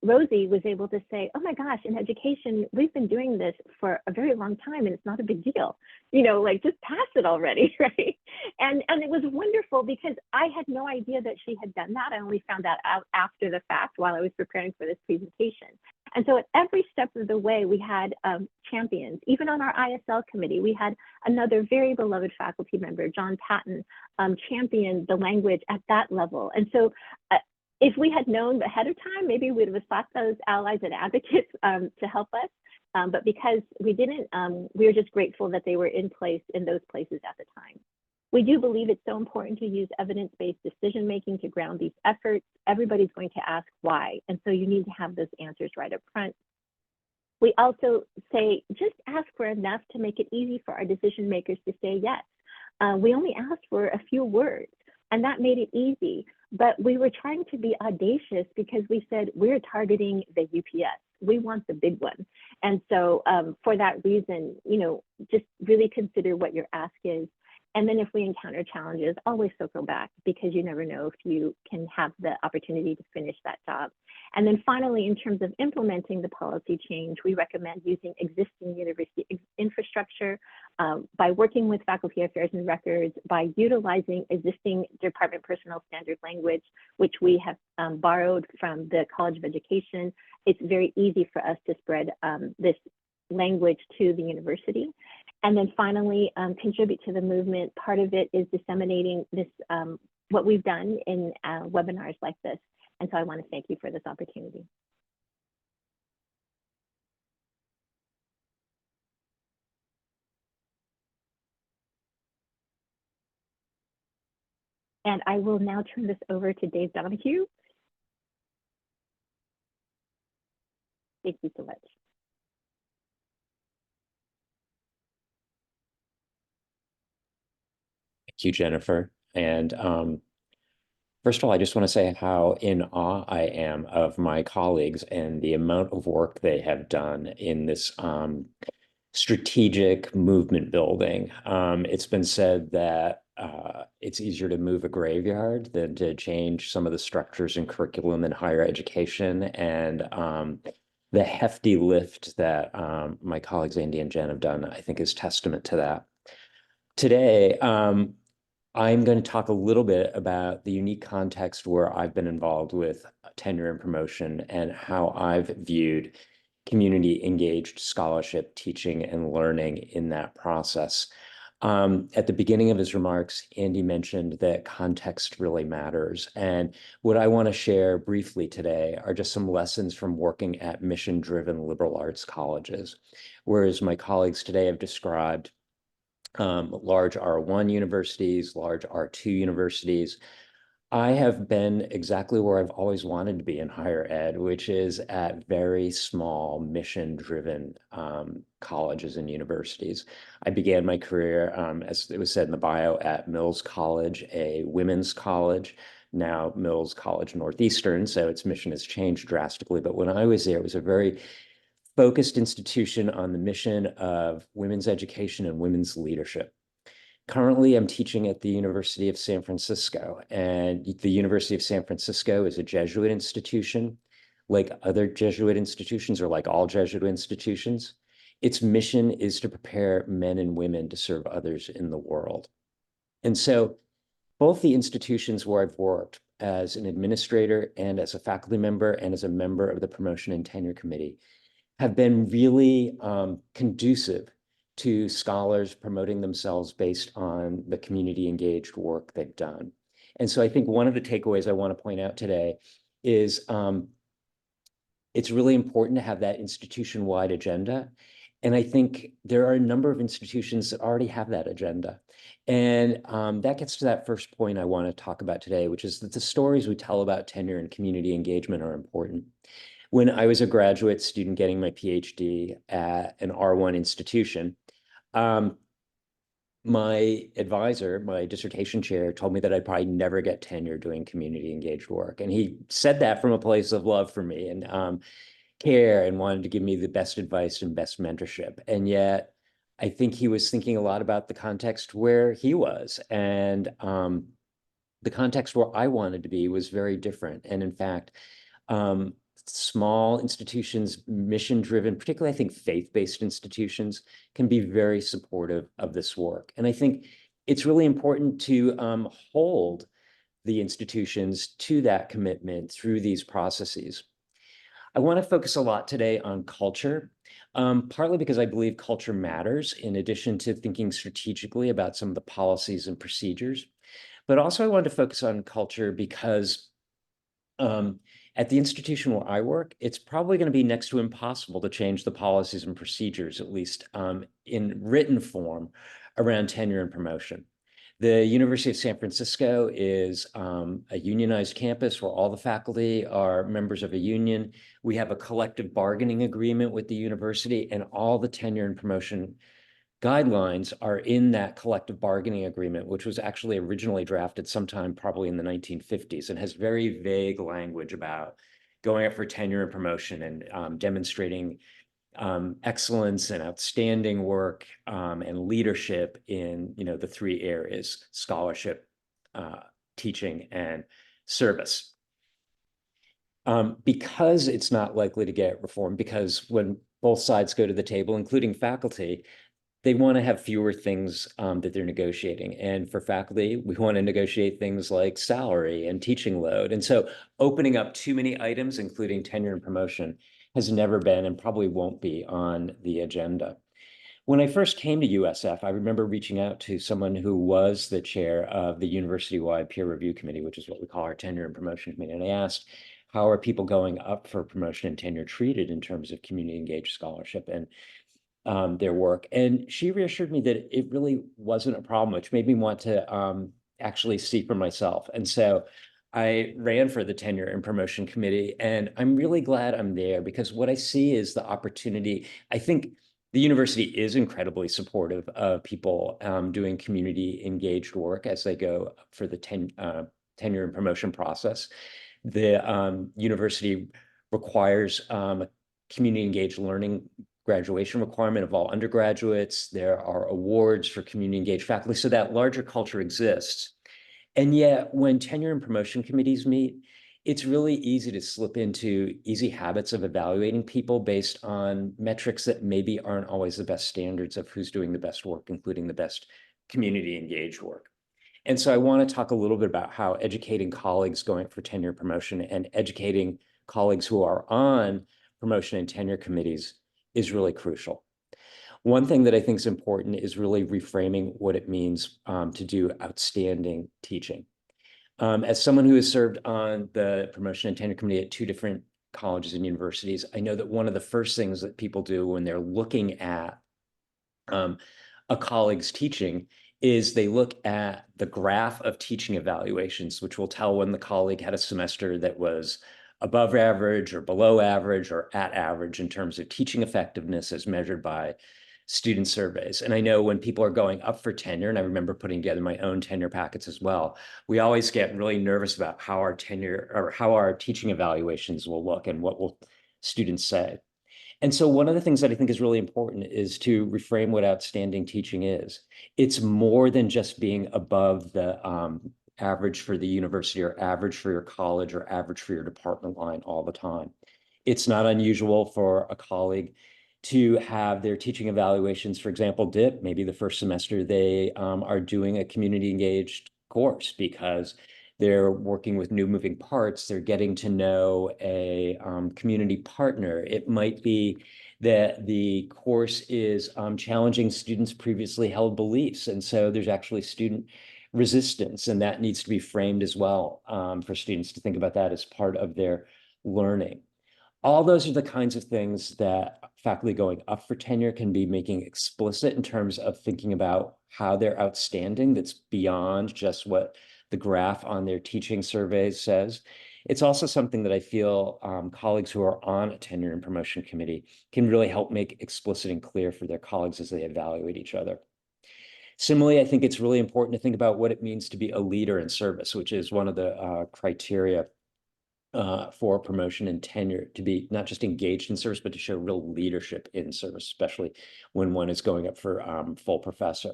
Rosie was able to say, oh my gosh, in education, we've been doing this for a very long time and it's not a big deal. You know, like just pass it already, right? And it was wonderful because I had no idea that she had done that. I only found that out after the fact while I was preparing for this presentation. And so at every step of the way, we had champions. Even on our ISL committee, we had another very beloved faculty member, John Patton, champion the language at that level. And so if we had known ahead of time, maybe we would have sought those allies and advocates to help us. But because we didn't, we were just grateful that they were in place in those places at the time. We do believe it's so important to use evidence-based decision-making to ground these efforts. Everybody's going to ask why, and so you need to have those answers right up front. We also say, just ask for enough to make it easy for our decision makers to say yes. We only asked for a few words, and that made it easy. But we were trying to be audacious because we said, we're targeting the UPS. We want the big one. And so for that reason, you know, just really consider what your ask is. And then if we encounter challenges, always circle back, because you never know if you can have the opportunity to finish that job. And then finally, in terms of implementing the policy change, we recommend using existing university infrastructure by working with faculty affairs and records, by utilizing existing department personnel standard language, which we have borrowed from the College of Education. It's very easy for us to spread this language to the university. And then finally, contribute to the movement. Part of it is disseminating this, what we've done in webinars like this. And so I want to thank you for this opportunity. And I will now turn this over to Dave Donahue. Thank you so much.
Thank you, Jennifer. And first of all, I just want to say how in awe I am of my colleagues and the amount of work they have done in this strategic movement building. It's been said that it's easier to move a graveyard than to change some of the structures and curriculum in higher education. And the hefty lift that my colleagues Andy and Jen have done, I think, is testament to that. Today, I'm going to talk a little bit about the unique context where I've been involved with tenure and promotion and how I've viewed community engaged scholarship, teaching, and learning in that process. At the beginning of his remarks, Andy mentioned that context really matters. And what I want to share briefly today are just some lessons from working at mission-driven liberal arts colleges. Whereas my colleagues today have described large R1 universities, large R2 universities, I have been exactly where I've always wanted to be in higher ed, which is at very small mission-driven colleges and universities. I began my career, as it was said in the bio, at Mills College, a women's college, now Mills College Northeastern, so its mission has changed drastically. But when I was there, it was a very focused institution on the mission of women's education and women's leadership. Currently, I'm teaching at the University of San Francisco, and the University of San Francisco is a Jesuit institution. Like other Jesuit institutions, or like all Jesuit institutions, its mission is to prepare men and women to serve others in the world. And so both the institutions where I've worked as an administrator and as a faculty member and as a member of the Promotion and Tenure Committee have been really conducive to scholars promoting themselves based on the community engaged work they've done. And so I think one of the takeaways I want to point out today is it's really important to have that institution-wide agenda. And I think there are a number of institutions that already have that agenda. And that gets to that first point I want to talk about today, which is that the stories we tell about tenure and community engagement are important. When I was a graduate student getting my PhD at an R1 institution, my advisor, my dissertation chair, told me that I'd probably never get tenure doing community engaged work. And he said that from a place of love for me and care, and wanted to give me the best advice and best mentorship. And yet, I think he was thinking a lot about the context where he was. And the context where I wanted to be was very different. And in fact, small institutions, mission-driven, particularly I think faith-based institutions, can be very supportive of this work. And I think it's really important to hold the institutions to that commitment through these processes. I want to focus a lot today on culture, partly because I believe culture matters in addition to thinking strategically about some of the policies and procedures. But also I wanted to focus on culture because at the institution where I work, it's probably going to be next to impossible to change the policies and procedures, at least in written form, around tenure and promotion. The University of San Francisco is a unionized campus where all the faculty are members of a union. We have a collective bargaining agreement with the university, and all the tenure and promotion guidelines are in that collective bargaining agreement, which was actually originally drafted sometime probably in the 1950s and has very vague language about going up for tenure and promotion and demonstrating excellence and outstanding work and leadership in the three areas: scholarship, teaching, and service. Because it's not likely to get reformed, because when both sides go to the table, including faculty, they want to have fewer things that they're negotiating. And for faculty, we want to negotiate things like salary and teaching load. And so opening up too many items, including tenure and promotion, has never been and probably won't be on the agenda. When I first came to USF, I remember reaching out to someone who was the chair of the university-wide peer review committee, which is what we call our tenure and promotion committee. And I asked, how are people going up for promotion and tenure treated in terms of community engaged scholarship and their work? And she reassured me that it really wasn't a problem, which made me want to actually see for myself. And so I ran for the tenure and promotion committee, and I'm really glad I'm there because what I see is the opportunity. I think the university is incredibly supportive of people doing community engaged work as they go for the tenure and promotion process. The university requires community engaged learning graduation requirement of all undergraduates. There are awards for community engaged faculty, so that larger culture exists. And yet when tenure and promotion committees meet, it's really easy to slip into easy habits of evaluating people based on metrics that maybe aren't always the best standards of who's doing the best work, including the best community engaged work. And so I want to talk a little bit about how educating colleagues going for tenure promotion and educating colleagues who are on promotion and tenure committees is really crucial. One thing that I think is important is really reframing what it means to do outstanding teaching. As someone who has served on the promotion and tenure committee at 2 different colleges and universities, I know that one of the first things that people do when they're looking at a colleague's teaching is they look at the graph of teaching evaluations, which will tell when the colleague had a semester that was above average or below average or at average in terms of teaching effectiveness as measured by student surveys. And I know when people are going up for tenure, and I remember putting together my own tenure packets as well, we always get really nervous about how our tenure or how our teaching evaluations will look and what will students say. And so one of the things that I think is really important is to reframe what outstanding teaching is. It's more than just being above the average for the university or average for your college or average for your department line all the time. It's not unusual for a colleague to have their teaching evaluations, for example, dip. Maybe the first semester they are doing a community engaged course because they're working with new moving parts. They're getting to know a community partner. It might be that the course is challenging students' previously held beliefs. And so there's actually student resistance, and that needs to be framed as well for students to think about that as part of their learning. All those are the kinds of things that faculty going up for tenure can be making explicit in terms of thinking about how they're outstanding. That's beyond just what the graph on their teaching surveys says. It's also something that I feel colleagues who are on a tenure and promotion committee can really help make explicit and clear for their colleagues as they evaluate each other. Similarly, I think it's really important to think about what it means to be a leader in service, which is one of the criteria for promotion and tenure, to be not just engaged in service, but to show real leadership in service, especially when one is going up for full professor.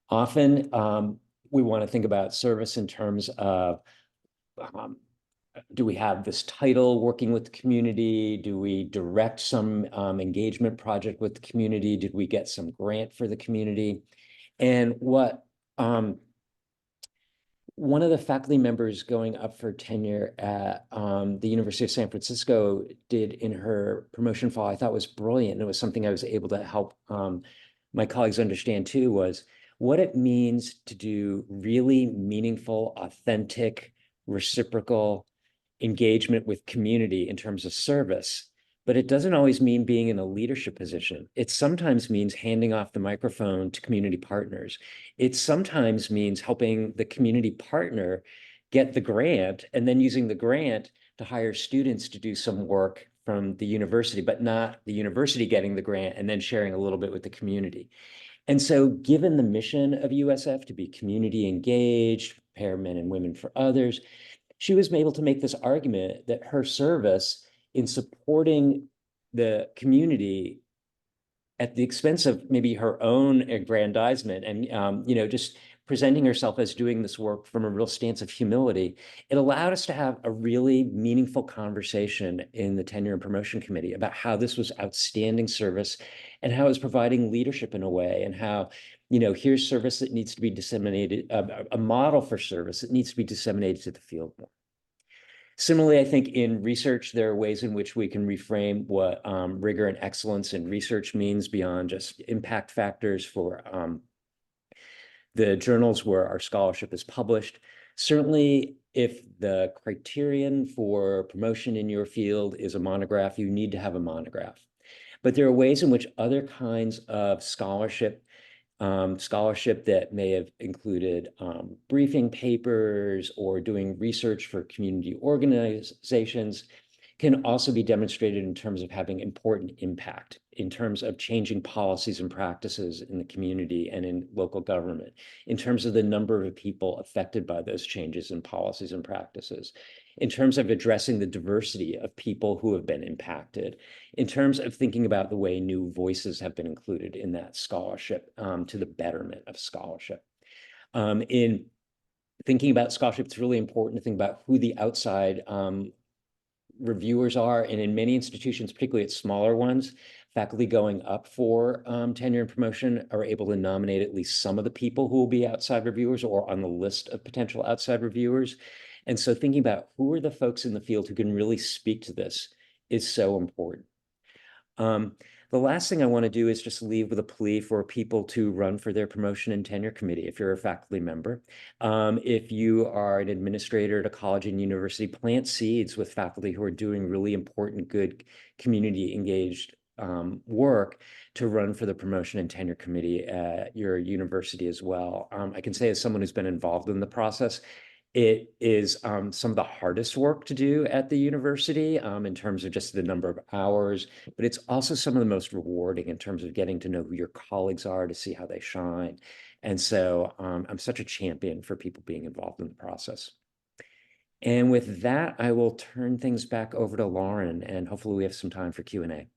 Often, we want to think about service in terms of do we have this title working with the community? Do we direct some engagement project with the community? Did we get some grant for the community? And what one of the faculty members going up for tenure at the University of San Francisco did in her promotion fall, I thought was brilliant. And it was something I was able to help my colleagues understand too, was what it means to do really meaningful, authentic, reciprocal engagement with community in terms of service. But it doesn't always mean being in a leadership position. It sometimes means handing off the microphone to community partners. It sometimes means helping the community partner get the grant and then using the grant to hire students to do some work from the university, but not the university getting the grant and then sharing a little bit with the community. And so given the mission of USF to be community engaged, prepare men and women for others, she was able to make this argument that her service in supporting the community at the expense of maybe her own aggrandizement and just presenting herself as doing this work from a real stance of humility, it allowed us to have a really meaningful conversation in the tenure and promotion committee about how this was outstanding service and how it was providing leadership in a way, and how, here's service that needs to be disseminated, a model for service that needs to be disseminated to the field more. Similarly, I think in research, there are ways in which we can reframe what rigor and excellence in research means beyond just impact factors for the journals where our scholarship is published. Certainly, if the criterion for promotion in your field is a monograph, you need to have a monograph. But there are ways in which other kinds of scholarship that may have included briefing papers or doing research for community organizations can also be demonstrated in terms of having important impact, in terms of changing policies and practices in the community and in local government, in terms of the number of people affected by those changes in policies and practices, in terms of addressing the diversity of people who have been impacted, in terms of thinking about the way new voices have been included in that scholarship to the betterment of scholarship. In thinking about scholarship, it's really important to think about who the outside reviewers are. And in many institutions, particularly at smaller ones, faculty going up for tenure and promotion are able to nominate at least some of the people who will be outside reviewers or on the list of potential outside reviewers. And so thinking about who are the folks in the field who can really speak to this is so important. The last thing I want to do is just leave with a plea for people to run for their promotion and tenure committee if you're a faculty member. If you are an administrator at a college and university, plant seeds with faculty who are doing really important, good, community engaged work to run for the promotion and tenure committee at your university as well. I can say as someone who's been involved in the process, it is some of the hardest work to do at the university in terms of just the number of hours, but it's also some of the most rewarding in terms of getting to know who your colleagues are, to see how they shine. And so I'm such a champion for people being involved in the process. And with that, I will turn things back over to Lauren, and hopefully we have some time for Q&A.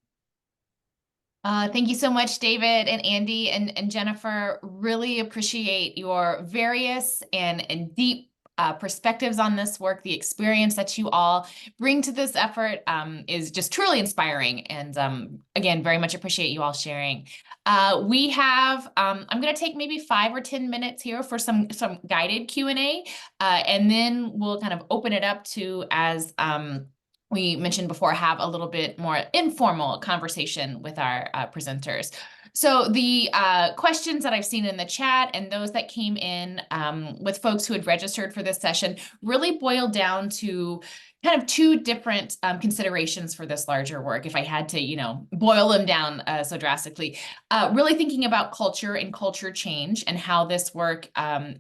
Thank you so much, David and Andy and Jennifer. Really appreciate your various and deep perspectives on this work. The experience that you all bring to this effort is just truly inspiring. And again, very much appreciate you all sharing. We have, I'm going to take maybe 5 or 10 minutes here for some guided Q&A, and then we'll kind of open it up to, as we mentioned before, have a little bit more informal conversation with our presenters. So the questions that I've seen in the chat and those that came in with folks who had registered for this session really boiled down to kind of 2 different considerations for this larger work, if I had to, boil them down so drastically. Really thinking about culture and culture change and how this work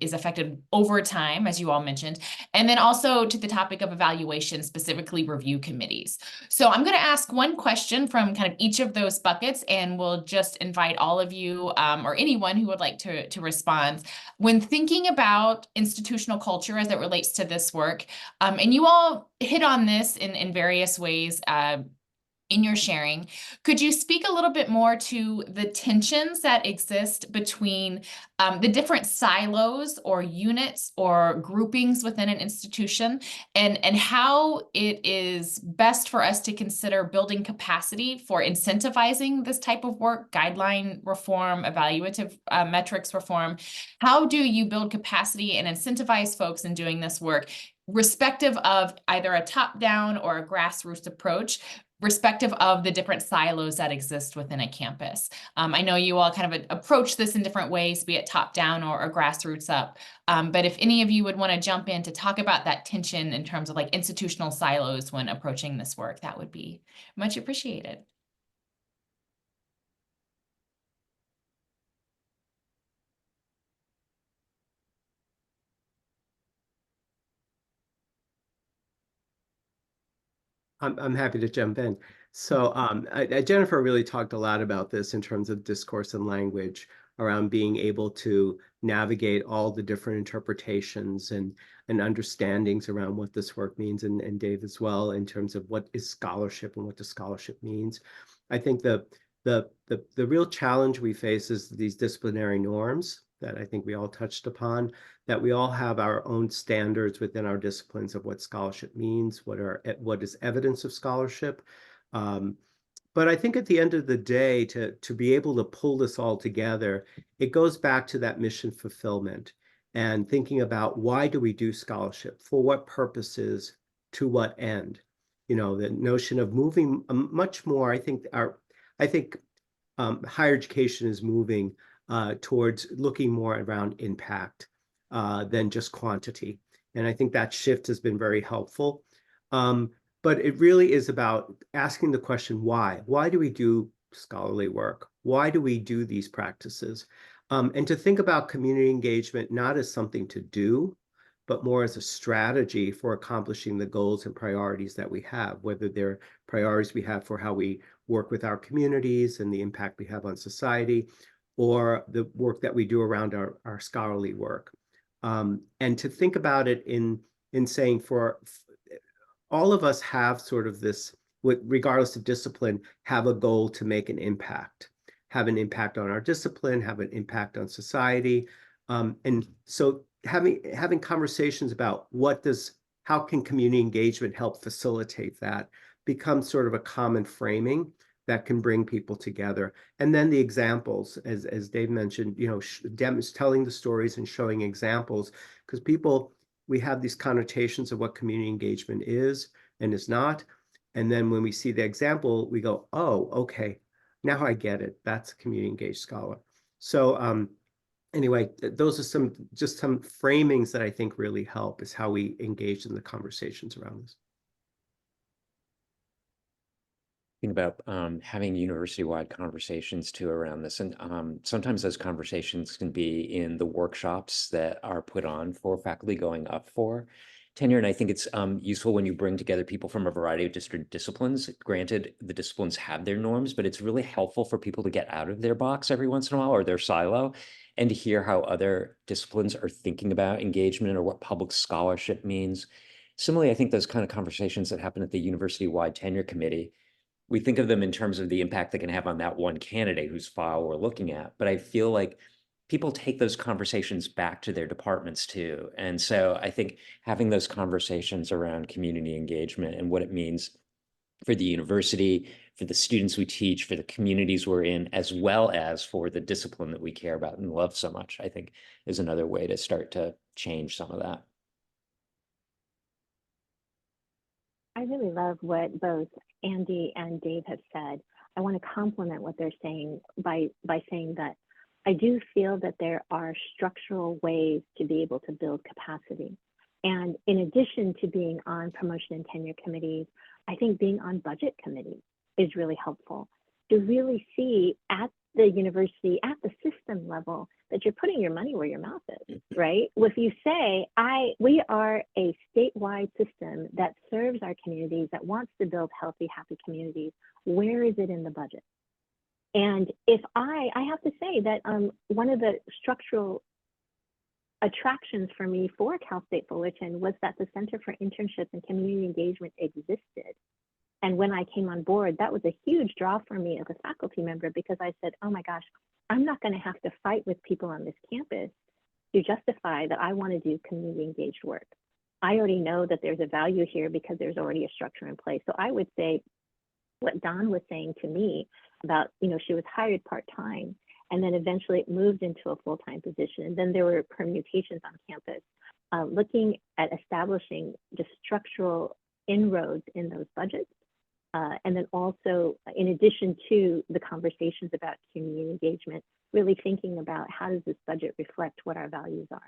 is affected over time, as you all mentioned, and then also to the topic of evaluation, specifically review committees. So I'm going to ask one question from kind of each of those buckets, and we'll just invite all of you or anyone who would like to respond. When thinking about institutional culture as it relates to this work, and you all hit on this in various ways in your sharing, could you speak a little bit more to the tensions that exist between the different silos or units or groupings within an institution, and how it is best for us to consider building capacity for incentivizing this type of work, guideline reform, evaluative metrics reform? How do you build capacity and incentivize folks in doing this work, respective of either a top-down or a grassroots approach, respective of the different silos that exist within a campus? I know you all kind of approach this in different ways, be it top-down or grassroots up. But if any of you would want to jump in to talk about that tension in terms of like institutional silos when approaching this work, that would be much appreciated.
I'm happy to jump in. So Jennifer really talked a lot about this in terms of discourse and language, around being able to navigate all the different interpretations and understandings around what this work means, and Dave as well, in terms of what is scholarship and what does scholarship means. I think the real challenge we face is these disciplinary norms that I think we all touched upon, that we all have our own standards within our disciplines of what scholarship means, what is evidence of scholarship. But I think at the end of the day, to be able to pull this all together, it goes back to that mission fulfillment and thinking about, why do we do scholarship? For what purposes? To what end? The notion of moving much more, I think higher education is moving towards looking more around impact than just quantity. And I think that shift has been very helpful. But it really is about asking the question, why? Why do we do scholarly work? Why do we do these practices? And to think about community engagement not as something to do, but more as a strategy for accomplishing the goals and priorities that we have, whether they're priorities we have for how we work with our communities and the impact we have on society, or the work that we do around our scholarly work. And to think about it in saying, for all of us have sort of this, regardless of discipline, have a goal to make an impact, have an impact on our discipline, have an impact on society. And so having conversations about how can community engagement help facilitate that, becomes sort of a common framing that can bring people together. And then the examples, as Dave mentioned, telling the stories and showing examples, because we have these connotations of what community engagement is and is not. And then when we see the example, we go, oh, okay, now I get it. That's a community engaged scholar. So anyway, those are just some framings that I think really help is how we engage in the conversations around this.
Think about having university-wide conversations too around this. And sometimes those conversations can be in the workshops that are put on for faculty going up for tenure. And I think it's useful when you bring together people from a variety of different disciplines. Granted, the disciplines have their norms, but it's really helpful for people to get out of their box every once in a while, or their silo, and to hear how other disciplines are thinking about engagement or what public scholarship means. Similarly, I think those kind of conversations that happen at the university-wide tenure committee, we think of them in terms of the impact they can have on that one candidate whose file we're looking at. But I feel like people take those conversations back to their departments too. And so I think having those conversations around community engagement and what it means for the university, for the students we teach, for the communities we're in, as well as for the discipline that we care about and love so much, I think is another way to start to change some of that.
I really love what both Andy and Dave have said. I want to complement what they're saying by saying that I do feel that there are structural ways to be able to build capacity. And in addition to being on promotion and tenure committees, I think being on budget committees is really helpful to really see at the university, at the system level, that you're putting your money where your mouth is, right? If you say, we are a statewide system that serves our communities, that wants to build healthy, happy communities, where is it in the budget? And if I have to say that one of the structural attractions for me for Cal State Fullerton was that the Center for Internships and Community Engagement existed. And when I came on board, that was a huge draw for me as a faculty member, because I said, oh my gosh, I'm not going to have to fight with people on this campus to justify that I want to do community engaged work. I already know that there's a value here because there's already a structure in place. So I would say what Don was saying to me about, she was hired part-time, and then eventually it moved into a full-time position. And then there were permutations on campus, looking at establishing just structural inroads in those budgets. And then also, in addition to the conversations about community engagement, really thinking about how does this budget reflect what our values are.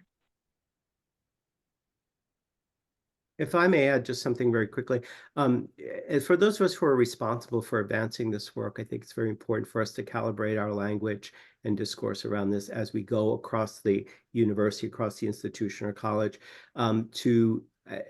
If I may add just something very quickly, for those of us who are responsible for advancing this work, I think it's very important for us to calibrate our language and discourse around this as we go across the university, across the institution or college,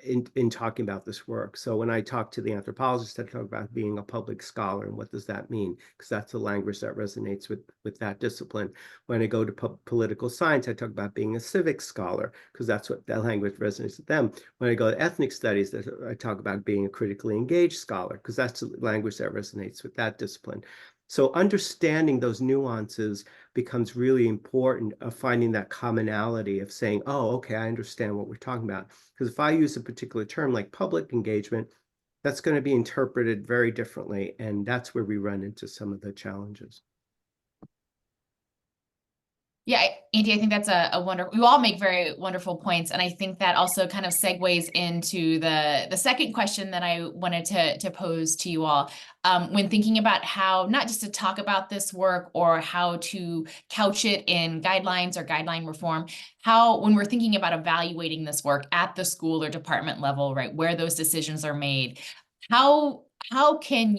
in talking about this work. So when I talk to the anthropologist, I talk about being a public scholar and what does that mean? Because that's the language that resonates with that discipline. When I go to political science, I talk about being a civic scholar because that's what that language resonates with them. When I go to ethnic studies, I talk about being a critically engaged scholar because that's the language that resonates with that discipline. So understanding those nuances becomes really important of finding that commonality of saying, oh, okay, I understand what we're talking about. Because if I use a particular term like public engagement, that's going to be interpreted very differently. And that's where we run into some of the challenges.
Yeah, Andy, I think that's a wonderful, you all make very wonderful points. And I think that also kind of segues into the second question that I wanted to pose to you all. When thinking about how, not just to talk about this work or how to couch it in guidelines or guideline reform, how, when we're thinking about evaluating this work at the school or department level, right, where those decisions are made, how can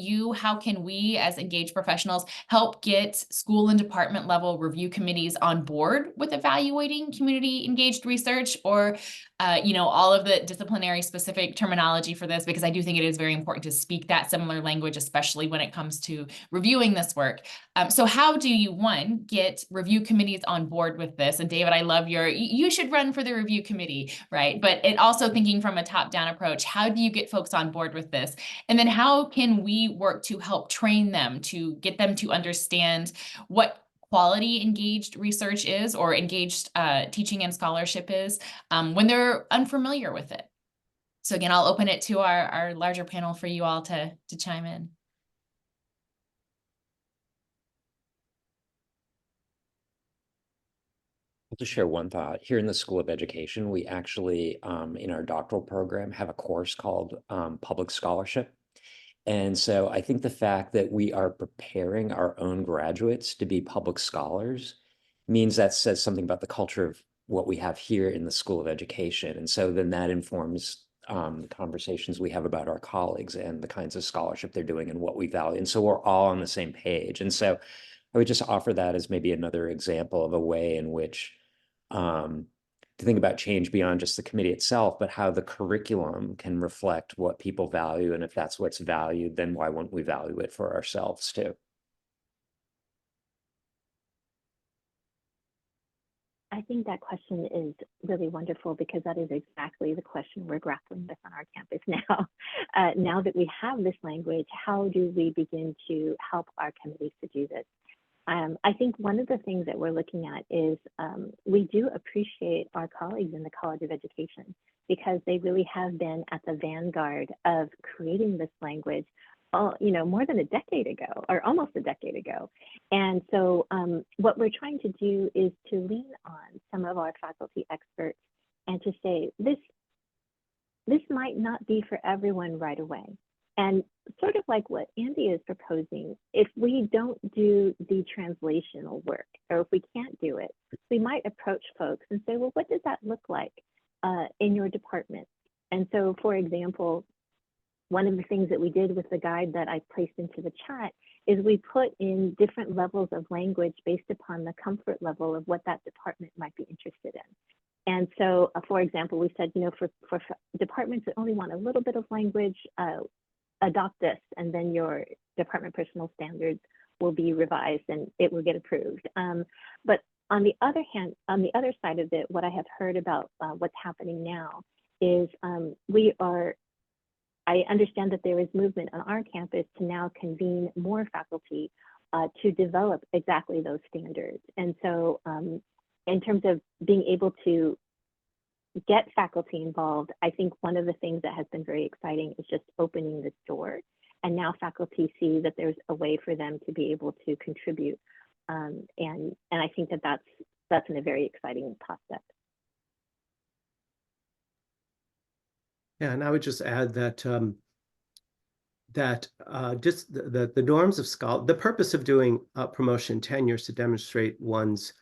we as engaged professionals help get school and department level review committees on board with evaluating community engaged research, or all of the disciplinary specific terminology for this, because I do think it is very important to speak that similar language, especially when it comes to reviewing this work. So how do you, one, get review committees on board with this? And David, I love you should run for the review committee, right? But it also thinking from a top-down approach, how do you get folks on board with this? And then how can we work to help train them, to get them to understand what quality engaged research is, or engaged teaching and scholarship is, when they're unfamiliar with it? So again, I'll open it to our larger panel for you all to chime in.
I'll just share one thought. Here in the School of Education, we actually, in our doctoral program, have a course called Public Scholarship. And so I think the fact that we are preparing our own graduates to be public scholars means that says something about the culture of what we have here in the School of Education. And so then that informs the conversations we have about our colleagues and the kinds of scholarship they're doing and what we value. And so we're all on the same page. And so I would just offer that as maybe another example of a way in which to think about change beyond just the committee itself, but how the curriculum can reflect what people value. And if that's what's valued, then why wouldn't we value it for ourselves too?
I think that question is really wonderful because that is exactly the question we're grappling with on our campus now. Now that we have this language, how do we begin to help our committees to do this? I think one of the things that we're looking at is we do appreciate our colleagues in the College of Education because they really have been at the vanguard of creating this language, more than a decade ago, or almost a decade ago. And so what we're trying to do is to lean on some of our faculty experts and to say, this might not be for everyone right away. And sort of like what Andy is proposing, if we don't do the translational work, or if we can't do it, we might approach folks and say, well, what does that look like in your department? And so, for example, one of the things that we did with the guide that I placed into the chat is we put in different levels of language based upon the comfort level of what that department might be interested in. And so, for example, we said, for departments that only want a little bit of language, adopt this, and then your department personal standards will be revised and it will get approved. But on the other hand, on the other side of it, what I have heard about what's happening now is I understand that there is movement on our campus to now convene more faculty to develop exactly those standards. And so in terms of being able to get faculty involved, I think one of the things that has been very exciting is just opening this door. And now faculty see that there's a way for them to be able to contribute. And I think that that's a very exciting prospect.
Yeah, and I would just add that just the norms of the purpose of doing promotion tenure is to demonstrate one's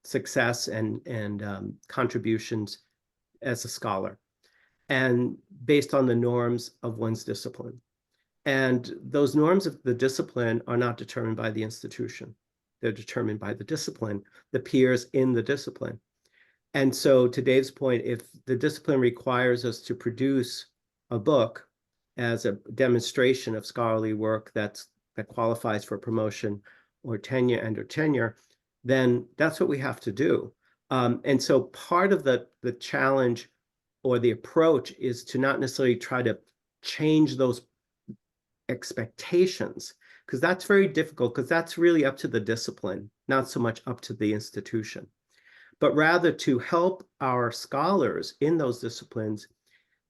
success and contributions as a scholar, and based on the norms of one's discipline. And those norms of the discipline are not determined by the institution. They're determined by the discipline, the peers in the discipline. And so to Dave's point, if the discipline requires us to produce a book as a demonstration of scholarly work that qualifies for promotion or tenure, then that's what we have to do. And so part of the challenge or the approach is to not necessarily try to change those expectations, because that's very difficult, because that's really up to the discipline, not so much up to the institution, but rather to help our scholars in those disciplines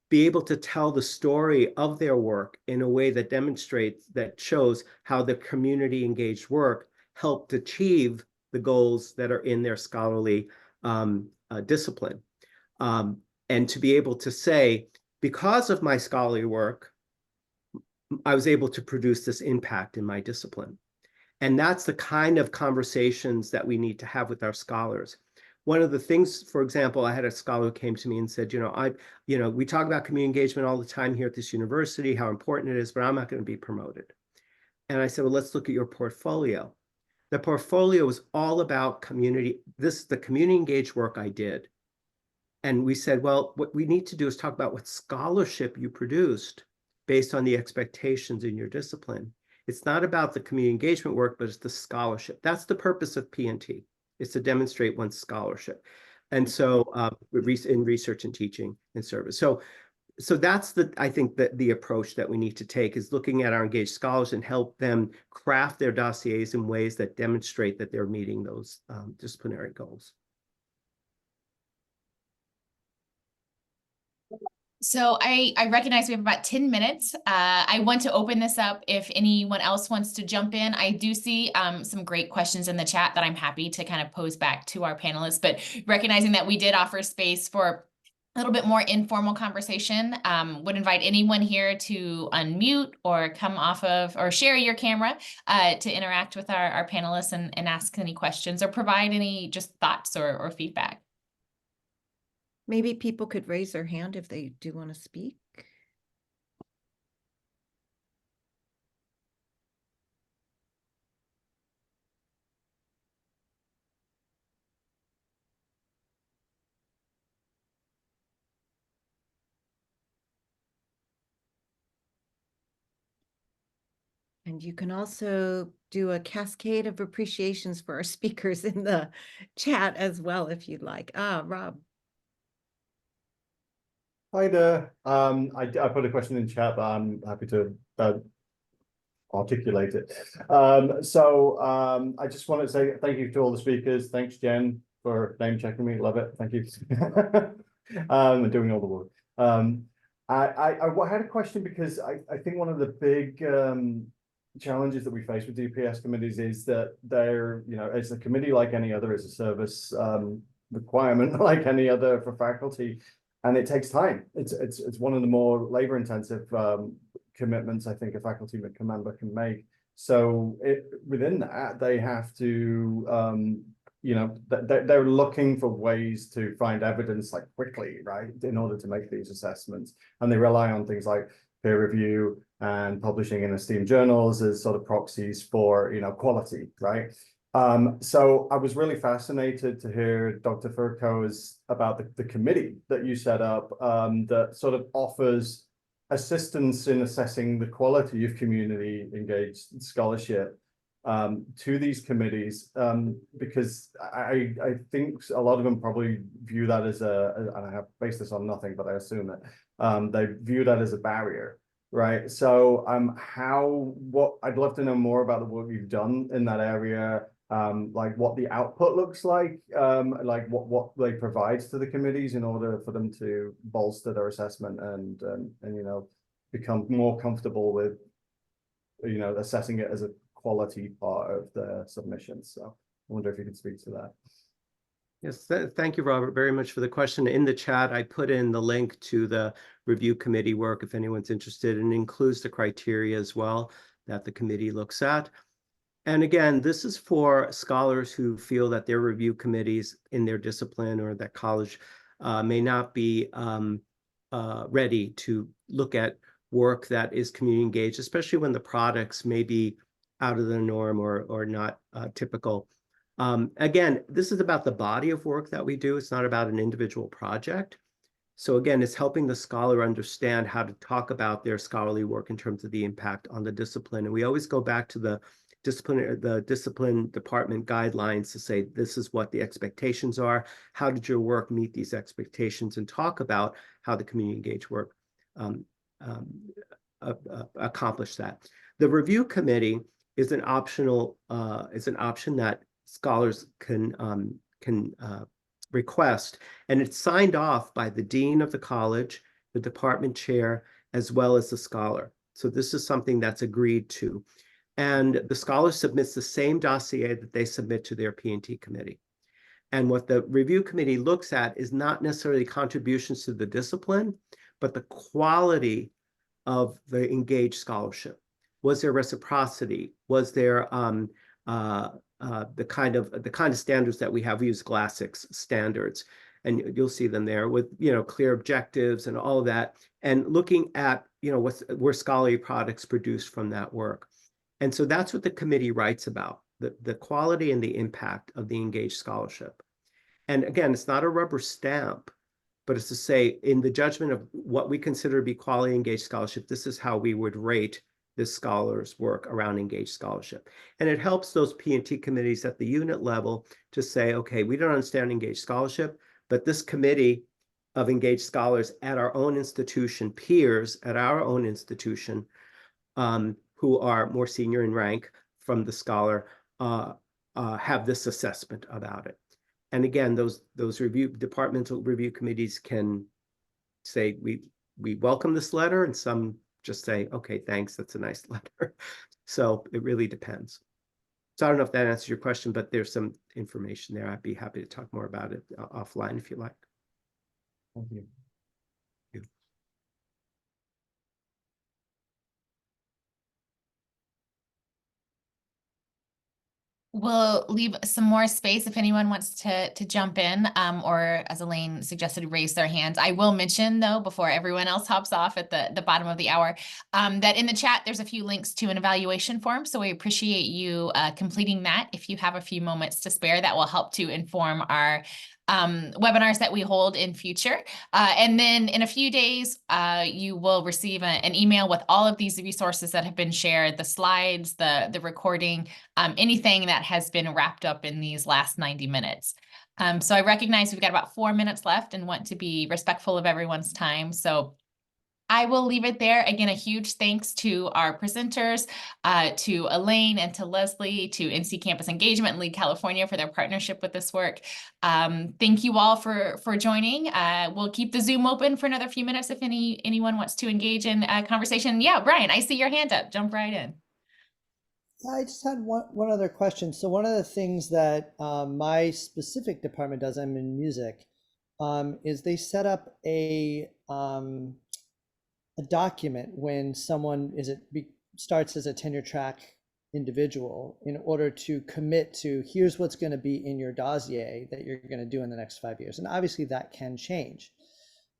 be able to tell the story of their work in a way that demonstrates, that shows how the community engaged work helped achieve the goals that are in their scholarly discipline. And to be able to say, because of my scholarly work, I was able to produce this impact in my discipline. And that's the kind of conversations that we need to have with our scholars. One of the things, for example, I had a scholar who came to me and said, we talk about community engagement all the time here at this university, how important it is, but I'm not going to be promoted. And I said, well, let's look at your portfolio. The portfolio was all about community. This is the community engaged work I did. And we said, well, what we need to do is talk about what scholarship you produced based on the expectations in your discipline. It's not about the community engagement work, but it's the scholarship. That's the purpose of P&T, is to demonstrate one's scholarship. And so in research and teaching and service. So that's I think that the approach that we need to take is looking at our engaged scholars and help them craft their dossiers in ways that demonstrate that they're meeting those disciplinary goals.
So I recognize we have about 10 minutes. I want to open this up if anyone else wants to jump in. I do see some great questions in the chat that I'm happy to kind of pose back to our panelists, but recognizing that we did offer space for a little bit more informal conversation. Would invite anyone here to unmute or come off of or share your camera to interact with our panelists and ask any questions or provide any just thoughts or feedback.
Maybe people could raise their hand if they do want to speak. And you can also do a cascade of appreciations for our speakers in the chat as well, if you'd like. Rob.
Hi there. I put a question in chat, but I'm happy to articulate it. I just want to say thank you to all the speakers. Thanks, Jen, for name checking me. Love it. Thank you. Doing all the work. I had a question because I think one of the big challenges that we face with DPS committees is that they're, it's a committee like any other, it's a service requirement like any other for faculty, and it takes time. It's one of the more labor intensive commitments I think a faculty member can make. So within that, they have to, they're looking for ways to find evidence like quickly, right, in order to make these assessments. And they rely on things like peer review and publishing in esteemed journals as sort of proxies for, quality, right? So I was really fascinated to hear Dr. Furco's about the committee that you set up that sort of offers assistance in assessing the quality of community engaged scholarship to these committees, because I think a lot of them probably view that as and I have based this on nothing, but I assume it, they view that as a barrier, right? So I'd love to know more about the work you've done in that area, like what the output looks like what they provide to the committees in order for them to bolster their assessment and become more comfortable with assessing it as a quality part of the submissions. So I wonder if you could speak to that.
Yes, thank you, Robert, very much for the question. In the chat, I put in the link to the review committee work if anyone's interested, and includes the criteria as well that the committee looks at. And again, this is for scholars who feel that their review committees in their discipline or that college may not be ready to look at work that is community engaged, especially when the products may be out of the norm or not typical. Again, this is about the body of work that we do. It's not about an individual project. So again, it's helping the scholar understand how to talk about their scholarly work in terms of the impact on the discipline. And we always go back to the discipline department guidelines to say, this is what the expectations are. How did your work meet these expectations? And talk about how the community engaged work accomplish that. The review committee is an optional, is an option that scholars can request, and it's signed off by the dean of the college, the department chair, as well as the scholar. So this is something that's agreed to. And the scholar submits the same dossier that they submit to their P&T committee. And what the review committee looks at is not necessarily contributions to the discipline, but the quality of the engaged scholarship. Was there reciprocity? Was there the kind of standards that we have? We use Glassix standards, and you'll see them there with clear objectives and all of that, and looking at were scholarly products produced from that work. And so that's what the committee writes about, the quality and the impact of the engaged scholarship. And again, it's not a rubber stamp, but it's to say, in the judgment of what we consider to be quality engaged scholarship, this is how we would rate this scholar's work around engaged scholarship. And it helps those P&T committees at the unit level to say, okay, we don't understand engaged scholarship, but this committee of engaged scholars at our own institution, peers at our own institution, who are more senior in rank from the scholar, have this assessment about it. And again, those departmental review committees can say, we welcome this letter, and some just say, okay, thanks, that's a nice letter. So it really depends. So I don't know if that answers your question, but there's some information there. I'd be happy to talk more about it offline if you like.
Thank you.
We'll leave some more space if anyone wants to jump in, or as Elaine suggested, raise their hands. I will mention though, before everyone else hops off at the bottom of the hour, that in the chat, there's a few links to an evaluation form. So we appreciate you completing that. If you have a few moments to spare, that will help to inform our webinars that we hold in future. And then in a few days, you will receive an email with all of these resources that have been shared, the slides, the recording, anything that has been wrapped up in these last 90 minutes. So I recognize we've got about 4 minutes left and want to be respectful of everyone's time. So I will leave it there. Again, a huge thanks to our presenters, to Elaine and to Leslie, to NC Campus Engagement and Lead California for their partnership with this work. Thank you all for joining. We'll keep the Zoom open for another few minutes if anyone wants to engage in a conversation. Yeah, Brian, I see your hand up. Jump right in.
I just had one other question. So one of the things that my specific department does, I'm in music, is they set up a document when someone starts as a tenure track individual in order to commit to here's what's going to be in your dossier that you're going to do in the next 5 years. And obviously that can change.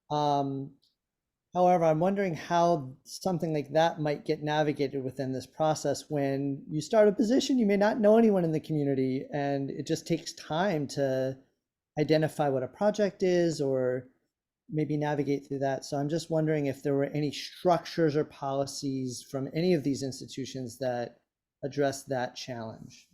However, I'm wondering how something like that might get navigated within this process. When you start a position, you may not know anyone in the community, and it just takes time to identify what a project is or maybe navigate through that. So I'm just wondering if there were any structures or policies from any of these institutions that address that challenge.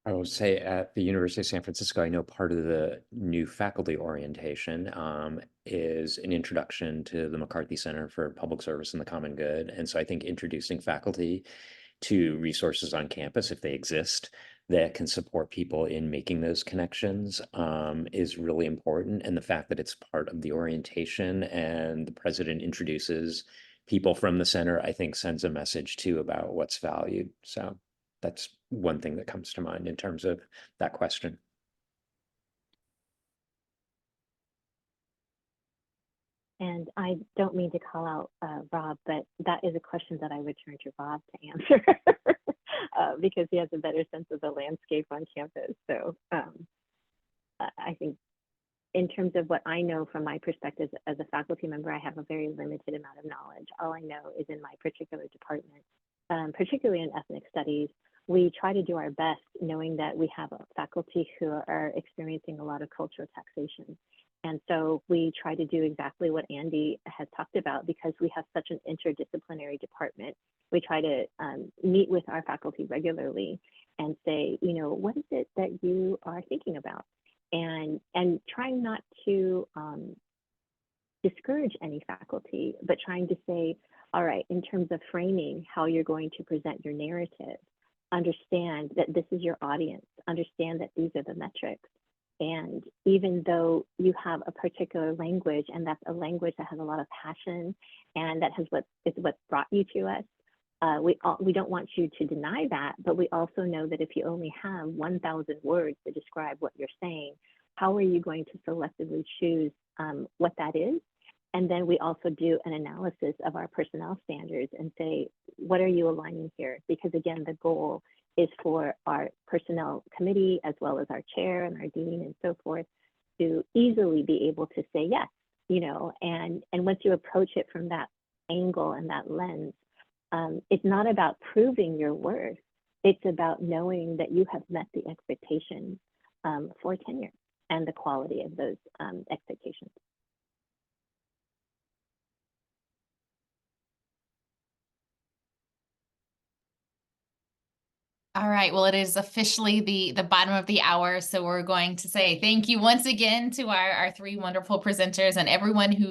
I will say at the University of San Francisco, I know part of the new faculty orientation is an introduction to the McCarthy Center for Public Service and the Common Good. And so I think introducing faculty to resources on campus, if they exist, that can support people in making those connections is really important. And the fact that it's part of the orientation and the president introduces people from the center, I think sends a message too about what's valued. So that's one thing that comes to mind in terms of that question.
And I don't mean to call out Rob, but that is a question that I would turn to Rob to answer because he has a better sense of the landscape on campus. So I think in terms of what I know from my perspective as a faculty member, I have a very limited amount of knowledge. All I know is in my particular department, particularly in ethnic studies. We try to do our best knowing that we have faculty who are experiencing a lot of cultural taxation. And so we try to do exactly what Andy has talked about because we have such an interdisciplinary department. We try to meet with our faculty regularly and say, you know, what is it that you are thinking about? And trying not to discourage any faculty, but trying to say, all right, in terms of framing how you're going to present your narrative, understand that this is your audience, understand that these are the metrics. And even though you have a particular language, and that's a language that has a lot of passion, and that has what brought you to us, we don't want you to deny that, but we also know that if you only have 1,000 words to describe what you're saying, how are you going to selectively choose what that is? And then we also do an analysis of our personnel standards and say, what are you aligning here? Because again, the goal is for our personnel committee, as well as our chair and our dean and so forth, to easily be able to say yes, you know, and once you approach it from that angle and that lens, it's not about proving your worth. It's about knowing that you have met the expectations for tenure and the quality of those expectations.
All right, well, it is officially the bottom of the hour, so we're going to say thank you once again to our three wonderful presenters and everyone who